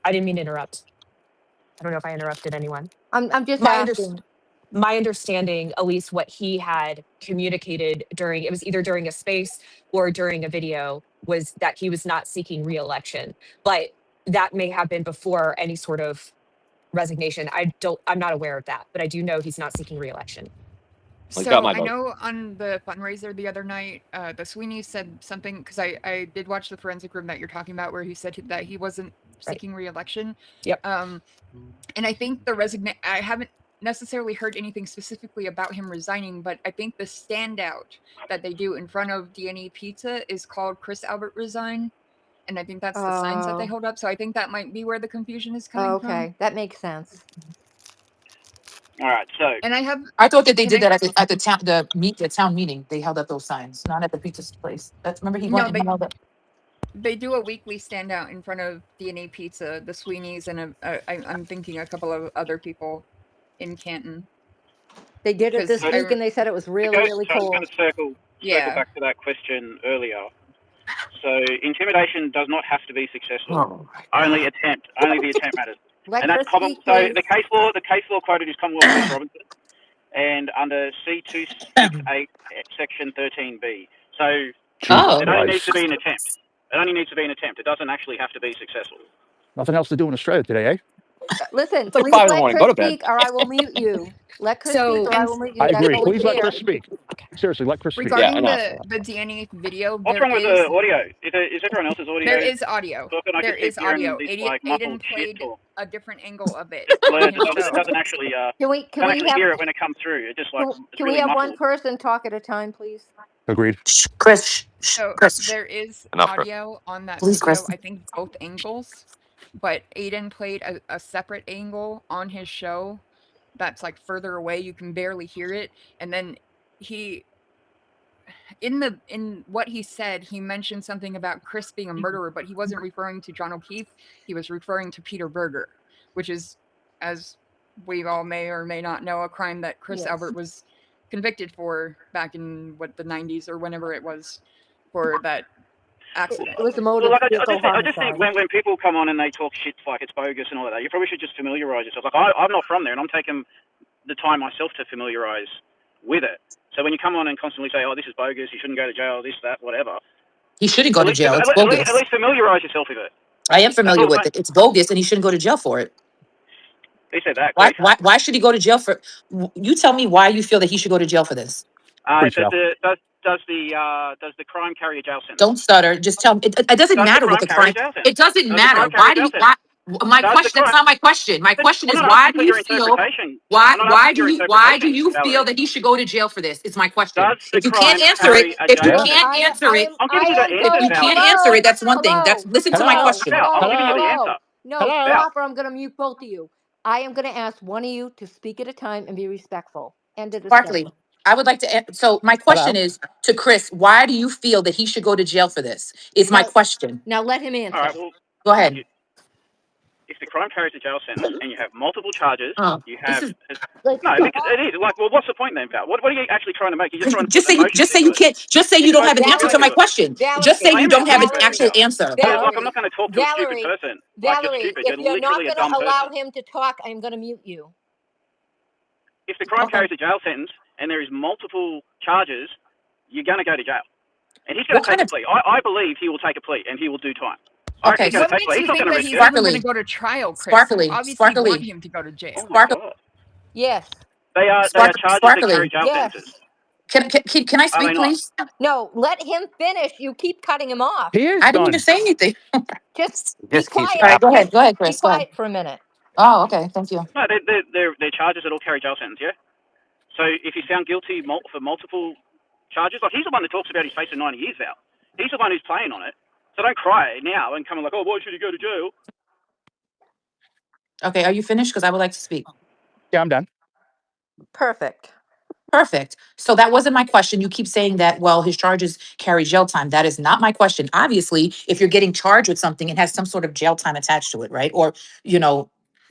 I didn't mean to interrupt. I don't know if I interrupted anyone. I'm just My asking. my understanding, at least what he had communicated during, it was either during a space or during a video, was that he was not seeking reelection. But that may have been before any sort of resignation. I'm not aware of that, but I do know he's not seeking reelection. Well, he's got So my I vote. know on the fundraiser the other night, the Sweeney said something, because I did watch the forensic room that you're talking about, where he said that he wasn't seeking reelection. Yep. And I think I haven't necessarily heard anything specifically about him resigning, but I think the standout that they do in front of D&E Pizza is called Chris Albert Resign. And I think that's the signs that they hold up. So I think that might be where the confusion is coming from. Okay, that makes sense. All right, so And I thought that they Can did I- that at the town meeting. They held up those signs, not at the pizza place. Remember he went No, and held up. they do a weekly standout in front of D&A Pizza, the Sweeneys, and I'm thinking a couple of other people in Canton. They did it this 'Cause week, and they said it was really, really I was cool. going to circle Yeah. back to that question earlier. So intimidation does not have to be successful. Oh, Only the attempt matters. Let And that's Chris speak, so please. the case law quoted is Commonwealth v. Robinson, and under C268 section 13B. So Oh. it only needs to be an attempt. It only needs to be an attempt. It doesn't actually have to be successful. Nothing else to do in Australia today, eh? Listen, It's like please 5 in the let morning. Chris Go to bed. speak, or I will mute you. Let Chris So- speak, or I will mute you. I That's agree. what we Please let did. Chris speak. Seriously, let Chris speak. Regarding enough. the D&A video, What's there wrong with is the audio? Is everyone else's audio? there is audio. Talking, I There just keep is hearing audio. this, like, Aiden muffled shit played talk. a different angle of it Blurred. on his It show. doesn't actually. Can we Can't actually hear have it when it comes through. It just like it's can really we have muffled. one person talk at a time, please? Agreed. Chris, So Chris. there is Enough, Chris. audio on that Please, video, Chris. I think both angles, but Aiden played a separate angle on his show that's like further away. You can barely hear it. And then he, in what he said, he mentioned something about Chris being a murderer, but he wasn't referring to John O'Keefe. He was referring to Peter Berger, which is, as we all may or may not know, a crime that Chris Yes. Albert was convicted for back in the 90s or whenever it was, for that accident. It was a motor Well, like, vehicle I just think homicide. when people come on and they talk shit like it's bogus and all that, you probably should just familiarise yourself. Like I'm not from there, and I'm taking the time myself to familiarise with it. So when you come on and constantly say, "Oh, this is bogus. You shouldn't go to jail. This, that, whatever," He shouldn't go at to least jail. It's at bogus. least familiarize yourself with it. I am That's familiar all. with it. It's bogus, and he shouldn't go to jail for it. He said that. Why? Quick. Why should he go to jail for? You tell me why you feel that he should go to jail for this. Does Pre-sale. the crime carry a jail sentence? Don't stutter. Just tell me. It doesn't Does the matter what crime the carry a crime. jail sentence? It doesn't Does the matter. crime carry Why a do jail you? sentence? My Does the question. That's crime? not my question. My question I'm is not why asking do for you your feel? interpretation. I'm not asking for your Why do interpretation, you feel Valerie. that he should go to jail for this? It's my question. Does the If you can't crime answer carry it, a if you jail Yeah. can't sentence? answer it, I'm if giving you the you answers, can't Valerie. answer Hello, it, that's one thing. That's hello, listen to my Hello. question. Val, I'm hello, giving you the Hello. answer. No, Hello. Val, stop or I'm going to mute both of you. I am going to ask one of you to speak at a time and be respectful. End of Sparkly, discussion. I would like to. So my question Hello. is to Chris. Why do you feel that he should go to jail for this? Is my Now, question. now let him all right. answer. Well, Go ahead. if the crime carries a jail sentence and you have multiple charges, Oh, you this have is Let's no, go. because it is like, well, what's the point then, Val? What are you actually trying to make? You're just trying to put just say you emotions just say into you it. can't. Just say you You're don't have supposed an to be answer to feeling my it. Valerie, question. Just say Claim you an don't have an answer, actual Valerie, Val. answer. Like, I'm Valerie, not going to talk to a stupid Valerie, person. Like, you're Valerie, stupid. if You're you're not literally a going to dumb allow person. him to talk, I'm going to mute you. If the crime Okay. carries a jail sentence and there is multiple charges, you're going to go to jail. And he's going What to take kind a of? plea. I believe he will take a plea and he will do time. I reckon Okay. he's going to What take a plea. makes He's you not think going to that risk he's it. even going to Sparkly, go to trial, Chris? You sparkly, obviously want sparkly, him to go to jail. Oh my sparkly, God. Yes, They are charges that carry sparkly. jail sentences. yes. Can I Are they speak, not? please? No, let him finish. You keep cutting him off. He is I didn't even done. say anything. Just be Just keeps quiet. All right, go yapping. ahead. Go ahead, Be Chris. Go ahead. quiet for a minute. Oh, okay. Thank you. No, they're charges that all carry jail sentence, yeah? So if he's found guilty for multiple charges, like he's the one that talks about he's facing 90 years out. He's the one who's playing on it. So don't cry now and come like, oh, why should he go to jail? Okay, are you finished? Because I would like to speak. Yeah, I'm done. Perfect. Perfect. So that wasn't my question. You keep saying that, well, his charges carry jail time. That is not my question. Obviously, if you're getting charged with something, it has some sort of jail time attached to it, right? Or,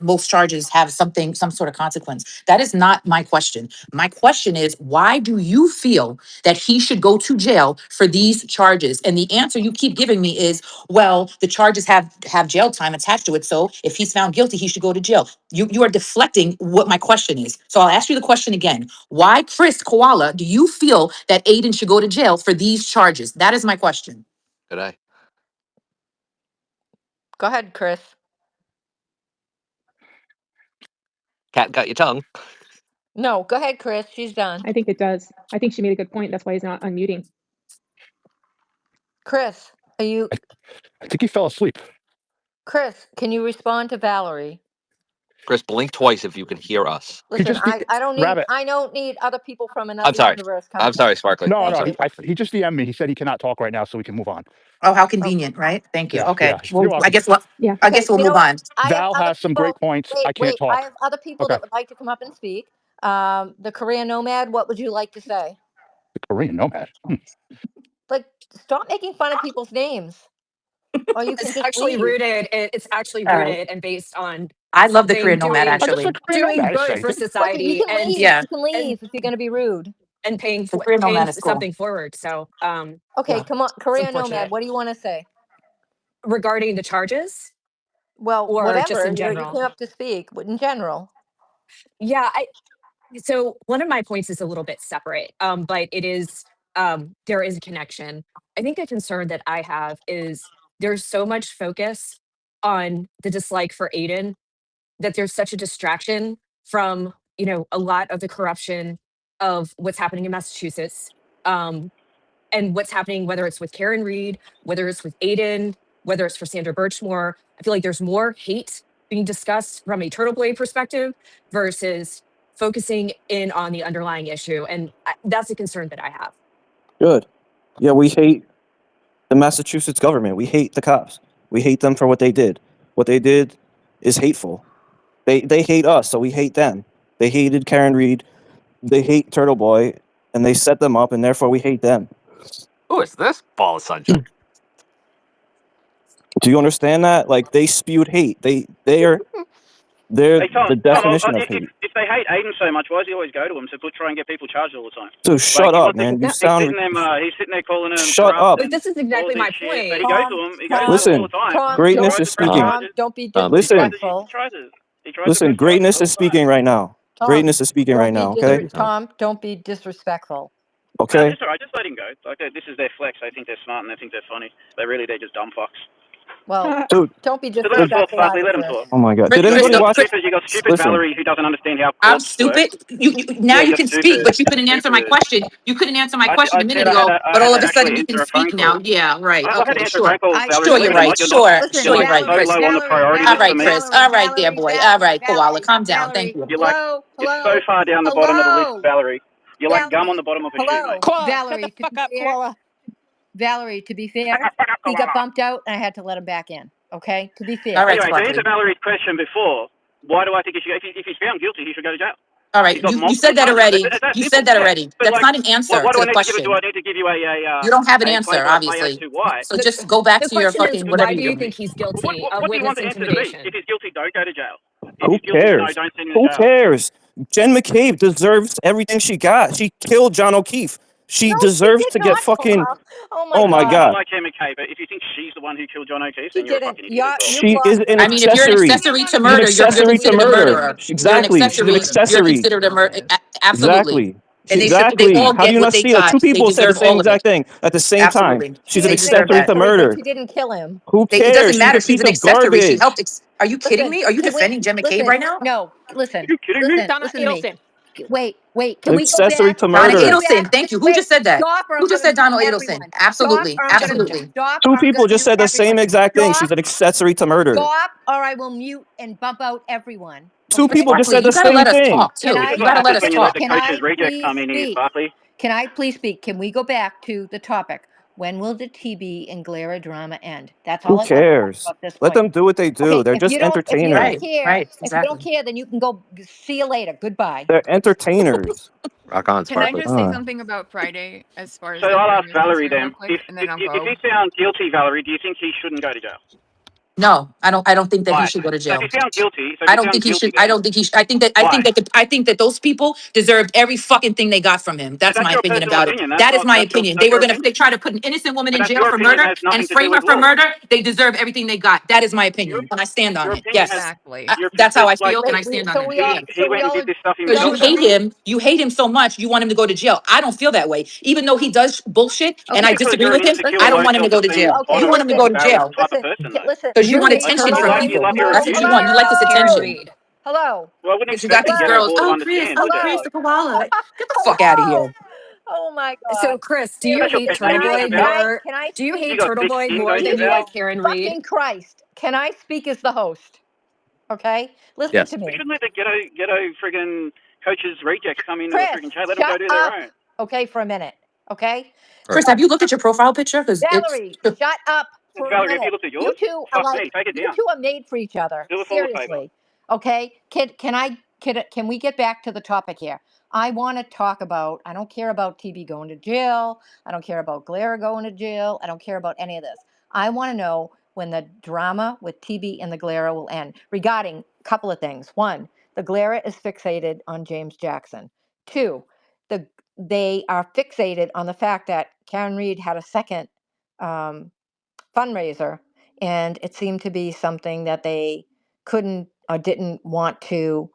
most charges have something, some sort of consequence. That is not my question. My question is, why do you feel that he should go to jail for these charges? And the answer you keep giving me is, well, the charges have jail time attached to it. So if he's found guilty, he should go to jail. You are deflecting what my question is. So I'll ask you the question again. Why, Chris Koala, do you feel that Aiden should go to jail for these charges? That is my question. Good eye. Go ahead, Chris. Cat got your tongue. No, go ahead, Chris. She's done. I think it does. I think she made a good point. That's why he's not unmuting. Chris, are you? I think he fell asleep. Chris, can you respond to Valerie? Chris, blink twice if you can hear us. He Listen, just I don't need Rabbit. I don't need other people from I'm another sorry. universe coming. I'm sorry, Sparkly. No, I'm no. sorry. He just DM'd me. He said he cannot talk right now, so we can move on. Oh, how Oh, convenient, right? Thank you. Yeah, Okay. yeah. Well, You're welcome. Yeah. I okay, guess we'll you know move what? on. I have Val other has some people. great points. I can't Wait. I talk. have other people Okay. that would like to come up and speak. The Korean Nomad, what would you like to say? The Korean nomad. Like, stop making fun of people's names, or you can It's just actually leave. rooted. It's actually All right. rooted and based on I love the something Korean nomad, doing I just actually. the Korean doing nomad. It's good for anything. Look, you society can leave. Yeah, You can and leave if you're going to be rude. paying the Korean paying nomad is cool. something forward. So Okay, Yeah. come on, it's Korean Nomad. unfortunate. What do you want to say? Regarding the charges Well, or just whatever. in You general? came up to speak in general. Yeah, so one of my points is a little bit separate, but it is there is a connection. I think a concern that I have is there's so much focus on the dislike for Aiden that there's such a distraction from a lot of the corruption of what's happening in Massachusetts, um, and what's happening, whether it's with Karen Reed, whether it's with Aiden, whether it's for Sandra Birchmore. I feel like there's more hate being discussed from a Turtle Blade perspective versus focusing in on the underlying issue. And that's a concern that I have. Good. Yeah, we hate the Massachusetts government. We hate the cops. We hate them for what they did. What they did is hateful. They hate us, so we hate them. They hated Karen Reed. They hate Turtle Boy, and they set them up, and therefore we hate them. Who is this ball of sunshine? Do you understand that? Like, they spewed hate. They're Hey, Tom, the definition of hate. if they hate Aiden so much, why does he always go to him to try and get people charged all the time? So shut he up, wants to- man. You No, sound. He's sitting there calling him. Shut corrupt up. But this is and all exactly this my shit, point. But he goes to him. He goes to him Listen, all the time. Tom, greatness don't- is speaking. Tom, don't be Listen. disrespectful. He tries to Listen, press greatness charges is speaking all right now. Greatness is speaking right Don't be now. Okay. Tom, don't be disrespectful. No, Okay. it's all right. Just let him go. Like this is their flex. They think they're smart and they think they're funny. They're just dumb fucks. Well, Dude. don't be So let them talk, disrespectful Fuzzy. either, Let them Chris. talk. Oh my God. Chris, Did Chris, anybody don't- watch? You got stupid Listen. Valerie who doesn't understand how I'm courts work. stupid. You now Yeah, you you're can stupid. speak, but you couldn't You're answer my stupid. question. You couldn't answer my question a I minute said ago, I but had all to of a sudden actually you can answer a phone speak now. call. Yeah, right. I had to Okay, answer a sure. phone call, Valerie. Sure, Believe you're it or right. not, Sure, Listen, sure, you're right, so Chris. low on the priority All list for right, me. Chris. All right, there, boy. All right, koala, calm down. Thank you. You're like so far down the bottom of the list, Valerie. You're like gum on the bottom of a shoe, mate. Hello, Valerie. To be fair, Valerie, to be fair, he got bumped out, and I had to let him back in. Okay, to be fair. All right, Anyway, to Sparkly. answer Valerie's question before, why do I think he should? If he's found guilty, he should go to jail. All right, you said that already. You said that already. But That's like, not an answer what do to I the need to give it? question. Do I need to give you You don't have an a answer, play-by-play as obviously. to why? So just go back The to your question is, fucking why whatever do you're you doing. think he's guilty of What do you want witness the answer to be? intimidation? If he's guilty, don't go to jail. If Who he's guilty, no, cares? don't send him to Who jail. cares? Jen McCabe deserves everything she got. She killed John O'Keefe. She deserves to get fucking. Oh my my I God. like Jen McKay, but if you think she's the one who killed John O'Keefe, She then you're a didn't. fucking idiot as well. She is an I mean, if you're an accessory. accessory to She's an murder, you're accessory to considered a murder. murderer. Exactly. You're an She's an You're accessory. considered a murderer. Absolutely. Exactly. And they Exactly. all How do get you what not they see it? got. Two They people said the deserve same all of it. exact thing at the same time. Absolutely. She's an They deserve accessory that. to murder. She didn't kill him. Who It cares? doesn't She's matter. a She's piece an of accessory. She garbage. helped. Are you kidding Listen, me? Are you can we- defending Jen McCabe listen, right now? No, listen. Are you kidding me? Listen, listen to me. Adelson. Wait. Can we go Accessory back? to Donna murder. Adelson. Thank you. Who just said that? Stop or Who I'm just gonna said Donald mute Adelson? everyone. Absolutely. Stop or I'm gonna Absolutely. stop. Two or I'm people gonna just mute said the same everyone. exact thing. Stop. She's an accessory to murder. Stop, or I will mute and bump out everyone. Two Okay? people just Sparkly, said the you gotta same let us thing. talk too. Can You I- This is what gotta let happens us when you let talk. the Can coach's I rejects please come in here, speak? Sparkly. Can I please speak? Can we go back to the topic? When will the TB and Glera drama end? That's all Who I want to talk cares? about this Let point. them do what they do. Okay, They're if just you don't entertainers. Right, care, right, if you don't exactly. care, then you can go. See you later. Goodbye. They're entertainers. Rock on, Can I Sparkly. just say something about Friday as far as So the I'll ask hearing is Valerie concerned real then. quick, and then I'll If go. he's found guilty, Valerie, do you think he shouldn't go to jail? No, I don't think that he Why? should go to So if jail. he's found guilty, I don't think he should. I don't think he should. I think Why? that those people deserved every fucking thing they got from him. That's But that's my your opinion personal about opinion. it. That's That is not- my that's your- opinion. that's They were your gonna. opinion. They try to put an innocent woman But in that's jail your for opinion, murder has nothing and to do frame her with for law. murder. They deserve everything they got. That is my opinion, and I stand on Your it. opinion Yes, has Exactly. that's how I like, feel, and I stand on so it. we all, Yeah. he went and did this stuff Because himself. you hate him, so much, you want him to go to jail. I don't feel that way. Even though he does bullshit and I Because disagree you're an with him, insecure, I don't low want him to go to self-esteem, jail. You want him to go to jail type of person, though. Listen. because you want Really? attention Like, from Hello? you people. love your That's what you reviews. want. You like this Karen attention. Reed. Hello? Well, I wouldn't Because you expect got the these Ghetto girls. Ball to Oh, Chris. understand, Oh, would you? Chris, the koala. Like, get the fuck out of here. Oh my God. So, Chris, do you That's your hate best Turtle name, Boy isn't it, more? Can I Do you speak? hate You got Turtle thick Boy skin, more don't you, than you Val? like Karen Reed? Fucking Christ. Can I speak as the host? Okay? Listen Yes. to We me. shouldn't let the ghetto friggin' coaches rejects come into the Chris, friggin' chat. Let them go shut do their up. own. Okay, for a minute. Okay? Chris, have you looked at your profile picture? Because it's Valerie, shut up for a Valerie, have minute. you looked at You yours? two are Fuck like, me, take it you down. two are made for each other. Do us all a favor. Seriously. Okay? Can we get back to the topic here? I want to talk about, I don't care about TB going to jail. I don't care about Glera going to jail. I don't care about any of this. I want to know when the drama with TB and the Glera will end regarding a couple of things. One, the Glera is fixated on James Jackson. Two, they are fixated on the fact that Karen Reed had a second fundraiser, and it seemed to be something that they couldn't or didn't want to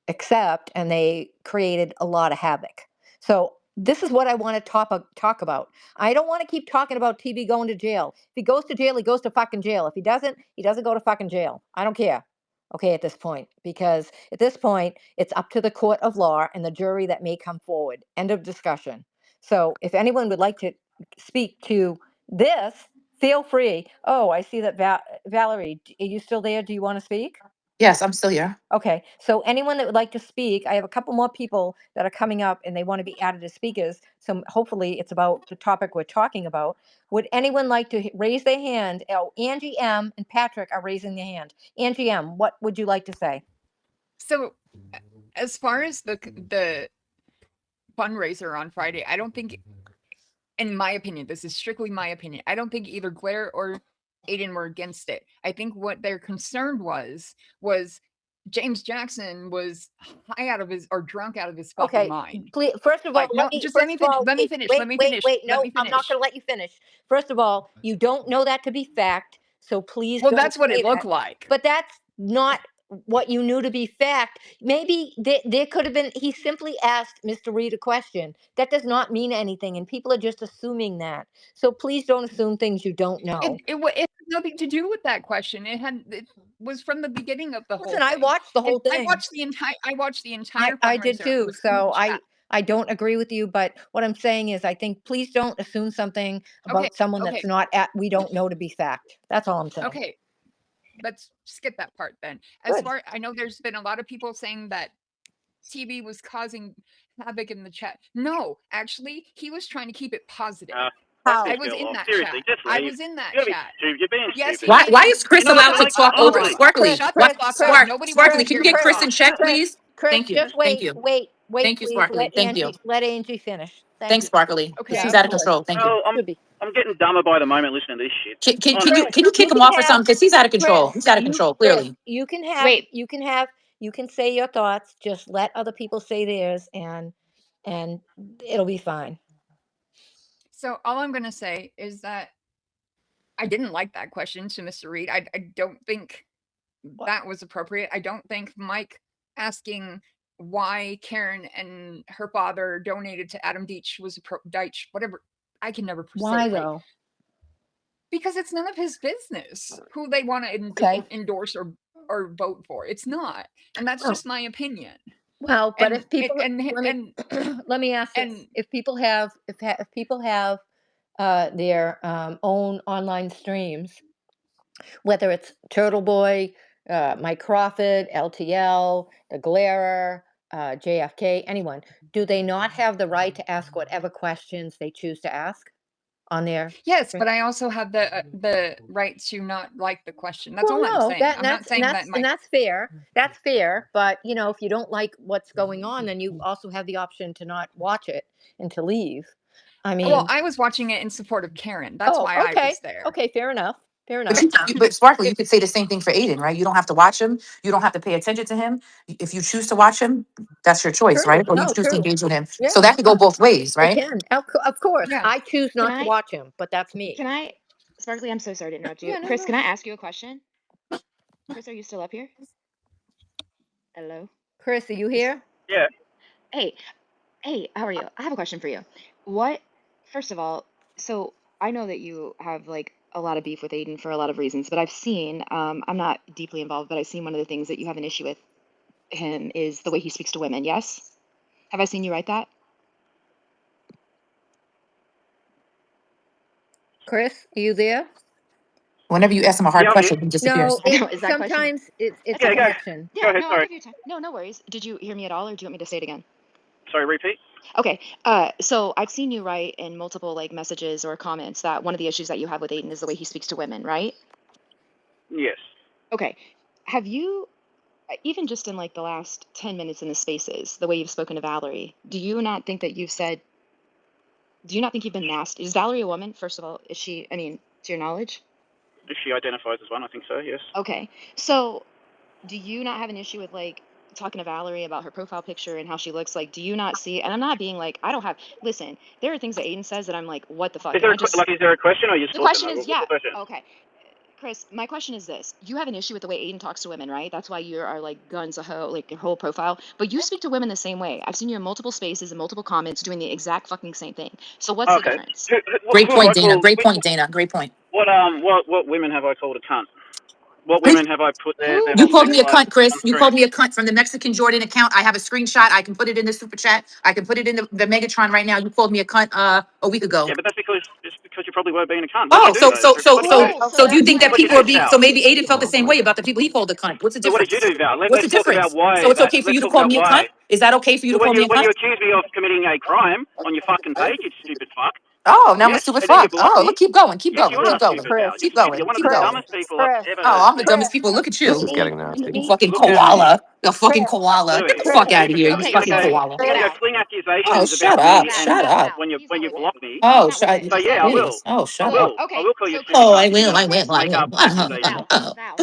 accept, and they created a lot of havoc. So this is what I want to talk about. I don't want to keep talking about TB going to jail. If he goes to jail, he goes to fucking jail. If he doesn't go to fucking jail. I don't care. Okay, at this point, because at this point, it's up to the court of law and the jury that may come forward. End of discussion. So if anyone would like to speak to this, feel free. Oh, I see that Valerie, are you still there? Do you want to speak? Yes, I'm still here. Okay, so anyone that would like to speak, I have a couple more people that are coming up and they want to be added as speakers. So hopefully it's about the topic we're talking about. Would anyone like to raise their hand? Oh, Angie M and Patrick are raising their hand. Angie M, what would you like to say? So, as far as the fundraiser on Friday, I don't think, in my opinion, this is strictly my opinion, I don't think either Glare or Aiden were against it. I think what their concern was James Jackson was high out of his or drunk out of his fucking mind. Please, first of all, Like, no, just let me finish. Let me finish. Let me finish. Wait, no, Let me I'm not finish. going to let you finish. First of all, you don't know that to be fact, so please. Well, don't that's what say it looked that. like. But that's not what you knew to be fact. Maybe there could have been, he simply asked Mr. Reed a question. That does not mean anything, and people are just assuming that. So please don't assume things you don't know. It had nothing to do with that question. It was from the beginning of the whole Listen, I thing. watched the And whole thing. I watched the entire I did fundraiser. It too. was in the So chat. I don't agree with you, but what I'm saying is I think please don't assume something Okay, about someone that's okay, not we don't know to be fact. That's all I'm saying. okay. Let's skip that part then. As Good. far I know, there's been a lot of people saying that TV was causing havoc in the chat. No, actually, he was trying to keep it positive. Fuck How? this I was girl in off. that Seriously, chat. just I leave. was in that You're gotta be chat. stupid. You're being Yes, stupid. he Why made is Chris You know, allowed to like talk over Chris, Sparkly? shut What the fuck Chris, up. Spark Nobody wants Sparkly? to Can hear you get you Chris talk. in check, please? Chris, Thank you. just Thank wait, you. wait, Thank you, please. Sparkly. Thank you. Let Angie finish. Thank Thanks, you. Sparkly. Okay. Because Yeah, he's of out of course. control. Thank you. Oh, Should be. I'm getting dumber by the moment listening to this shit. Honestly. Can you kick Chris, him you off can or have something? Because he's out of control. Chris, He's out of control, clearly. you can Wait, say your thoughts. Just let other people say theirs, and it'll be fine. So all I'm gonna say is that I didn't like that question to Mr. Reed. I don't think that was appropriate. I don't think Mike asking why Karen and her father donated to Adam Deitch was Deitch, whatever. I can never say Why it right. though? Because it's none of his business who they want to Okay. endorse or vote for. It's not, and that's Oh. just my opinion. Well, but And if people let me ask this: and if people have their own online streams, whether it's Turtle Boy, Mike Crawford, LTL, The Glarer, JFK, anyone, do they not have the right to ask whatever questions they choose to ask on their yes, stream? but I also have the right to not like the question. That's Well, all I'm no, saying. I'm not saying that and that's fair. That's fair. But if you don't like what's going on, then you also have the option to not watch it and to leave. I mean, Well, I was watching it in support of Karen. That's why I was there. okay, fair enough. Fair But, enough. but Sparkle, you could say the same thing for Aiden, right? You don't have to watch him. You don't have to pay attention to him. If you choose to watch him, that's your choice, right? True. Or you No, choose to true. engage with him. Yeah, So that could go both ways, it right? can. Of course. Yeah. I choose Can not to I? watch him, but that's me. Can I? Sparkly, I'm so sorry to interrupt you. Yeah, no, Chris, no. can I ask you a question? Chris, are you still up here? Hello? Chris, are you here? Yeah. Hey, how are you? I have a question for you. First of all, so I know that you have like a lot of beef with Aiden for a lot of reasons, but I've seen, I'm not deeply involved, but I've seen one of the things that you have an issue with him is the way he speaks to women. Yes? Have I seen you write that? Chris, are you there? Whenever you ask him a hard Yeah, I'm here. question, he No, disappears. Is that question? sometimes it's That's a Yeah, okay. go. connection. Go Yeah, ahead, no, I'll sorry. give you time. No, no worries. Did you hear me at all, or do you want me to say it again? Sorry, repeat. Okay, so I've seen you write in multiple like messages or comments that one of the issues that you have with Aiden is the way he speaks to women, right? Yes. Okay, have you, even just in like the last 10 minutes in the spaces, the way you've spoken to Valerie, do you not think you've been nasty? Is Valerie a woman, first of all? Is she, I mean, to your knowledge? If she identifies as one, I think so, yes. Okay, so do you not have an issue with like talking to Valerie about her profile picture and how she looks? Like, do you not see, and I'm not being like, listen, there are things that Aiden says that I'm like, what the fuck? Is there, And is there a question or are you the talking? question Like, is, what's yeah, the question? okay. Chris, my question is this. You have an issue with the way Aiden talks to women, right? That's why you are like guns a hoe, like your whole profile. But you speak to women the same way. I've seen you in multiple spaces and multiple comments doing the exact fucking same thing. So what's the Okay. difference? Great Who have I point, Dana. called? Great point, Dana. Great point. What women have I called a cunt? What women have I put their Who? You whole called sex me a life cunt, Chris. on You screen? called me a cunt from the Mexican Jordan account. I have a screenshot. I can put it in the super chat. I can put it in the Megatron right now. You called me a cunt a week ago. Yeah, but that's because you probably were being a cunt. What Oh, did you do though? What did you do? So so do you that's think why that What did people you are do, being, Val? so maybe Aiden felt the Oh same boy. way about the people he called a cunt? What's the So what did you difference? do, Val? What's the Let's talk about difference? why So it's that. okay for Let's you to talk call about me a cunt? why. Is that okay for you So to call me a when you cunt? accuse me of committing a crime on your fucking page, you stupid fuck. Oh, now I'm a Yes, stupid and then you fuck. block Oh, me. look, keep going, keep Yes, you going, are keep going, stupid, Val. Chris, keep You're going, one of keep the going. dumbest people I've Chris, ever Oh, heard. I'm the dumbest people. Look at you you. This is need getting you nasty. You need fucking Look at me. koala. You fucking Chris, koala. Get Louis, the you're fuck out of stupid, here, Val. you okay. You're fucking gonna So koala. you're okay, gonna Val. fling Oh, accusations shut about up, me, Val, and shut Val, up. Val. He's when not you with it. block me, He's Oh, not with shut, it. so He's not yeah, I with it. will. jeez. Oh, I shut up. will. I Okay. will call you So a stupid Oh, Chris, I cunt will, because I you will, I make will. up accusations. Val.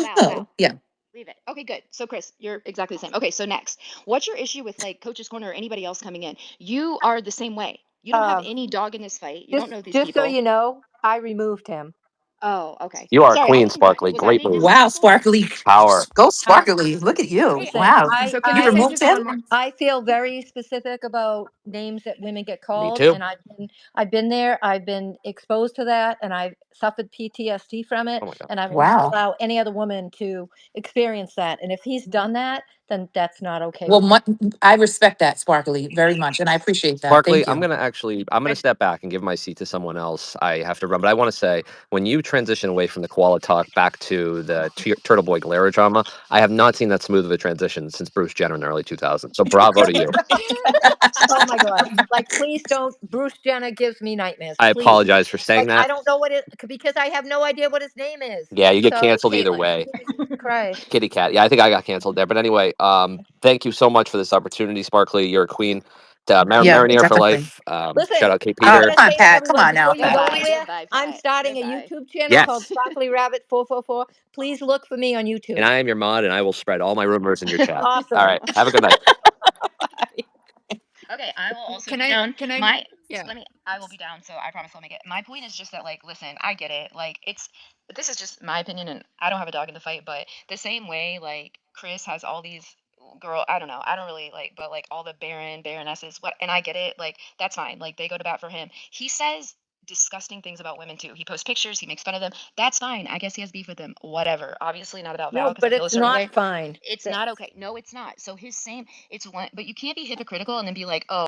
Yeah. Leave it. Okay, good. So Chris, you're exactly the same. Okay, so next, what's your issue with like Coach's Corner or anybody else coming in? You are the same way. You don't have um, any dog in this fight. You don't know these just so people. you know, I removed him. Oh, okay. You are a Sorry, I queen, wasn't sure. Sparkly. Was I Great being move. Wow, disrespectful? Sparkly. Power. Go Uh, Sparkly. Look at you. Hey, Listen, Wow. So can You I say removed just him? one more? I feel very specific about names that women get Me called, too. and I've been there. I've been exposed to that, and I've suffered PTSD from it, Oh my god. and I will not Wow. allow any other woman to experience that. And if he's done that, then that's not okay Well, with me. I respect that, Sparkly, very much. And I appreciate that. Sparkly, Thank you. I'm gonna step back and give my seat to someone else. I have to run, but I want to say when you transition away from the Koala talk back to the Turtle Boy Galera drama, I have not seen that smooth of a transition since Bruce Jenner in the early 2000s. So bravo to you. Oh my God! Like, please don't. Bruce Jenner gives me nightmares. I Please. apologize for saying Like, I that. don't know what it because I have no idea what his name is. Yeah, you get So, canceled either Caitlin. way. Jesus Christ. Kitty cat. Yeah, I think I got canceled there. But anyway, thank you so much for this opportunity, Sparkly. You're a queen. Yeah, Marinere for definitely. life. Shout Listen, out Kate I'm Oh, Peter. gonna come on, say to Pat. Come everyone on now, before you Pat. go Goodbye. anywhere, Goodbye, I'm Pat. starting a Goodbye. YouTube channel called Yes. Sparkly Rabbit 444. Please look for me on And YouTube. I am your mod, and I will spread all my rumors in your chat. All Awesome. right. Have a good night. Okay, I will also Can be I? down. Can I? My Yeah. I will be down, so I promise I'll make it. My point is just that, like, listen, I get it. Like, this is just my opinion, and I don't have a dog in the fight, but the same way, like, Chris has all these I don't know, I don't really like, but like all the baronesses, what, and I get it. Like, that's fine. Like, they go to bat for him. He says disgusting things about women too. He posts pictures, he makes fun of them. That's fine. I guess he has beef with them. Whatever. Obviously not about Val No, because I but feel a it's certain not way. fine. It's not okay. No, it's not. So his same, it's one, but you can't be hypocritical and then be like, oh,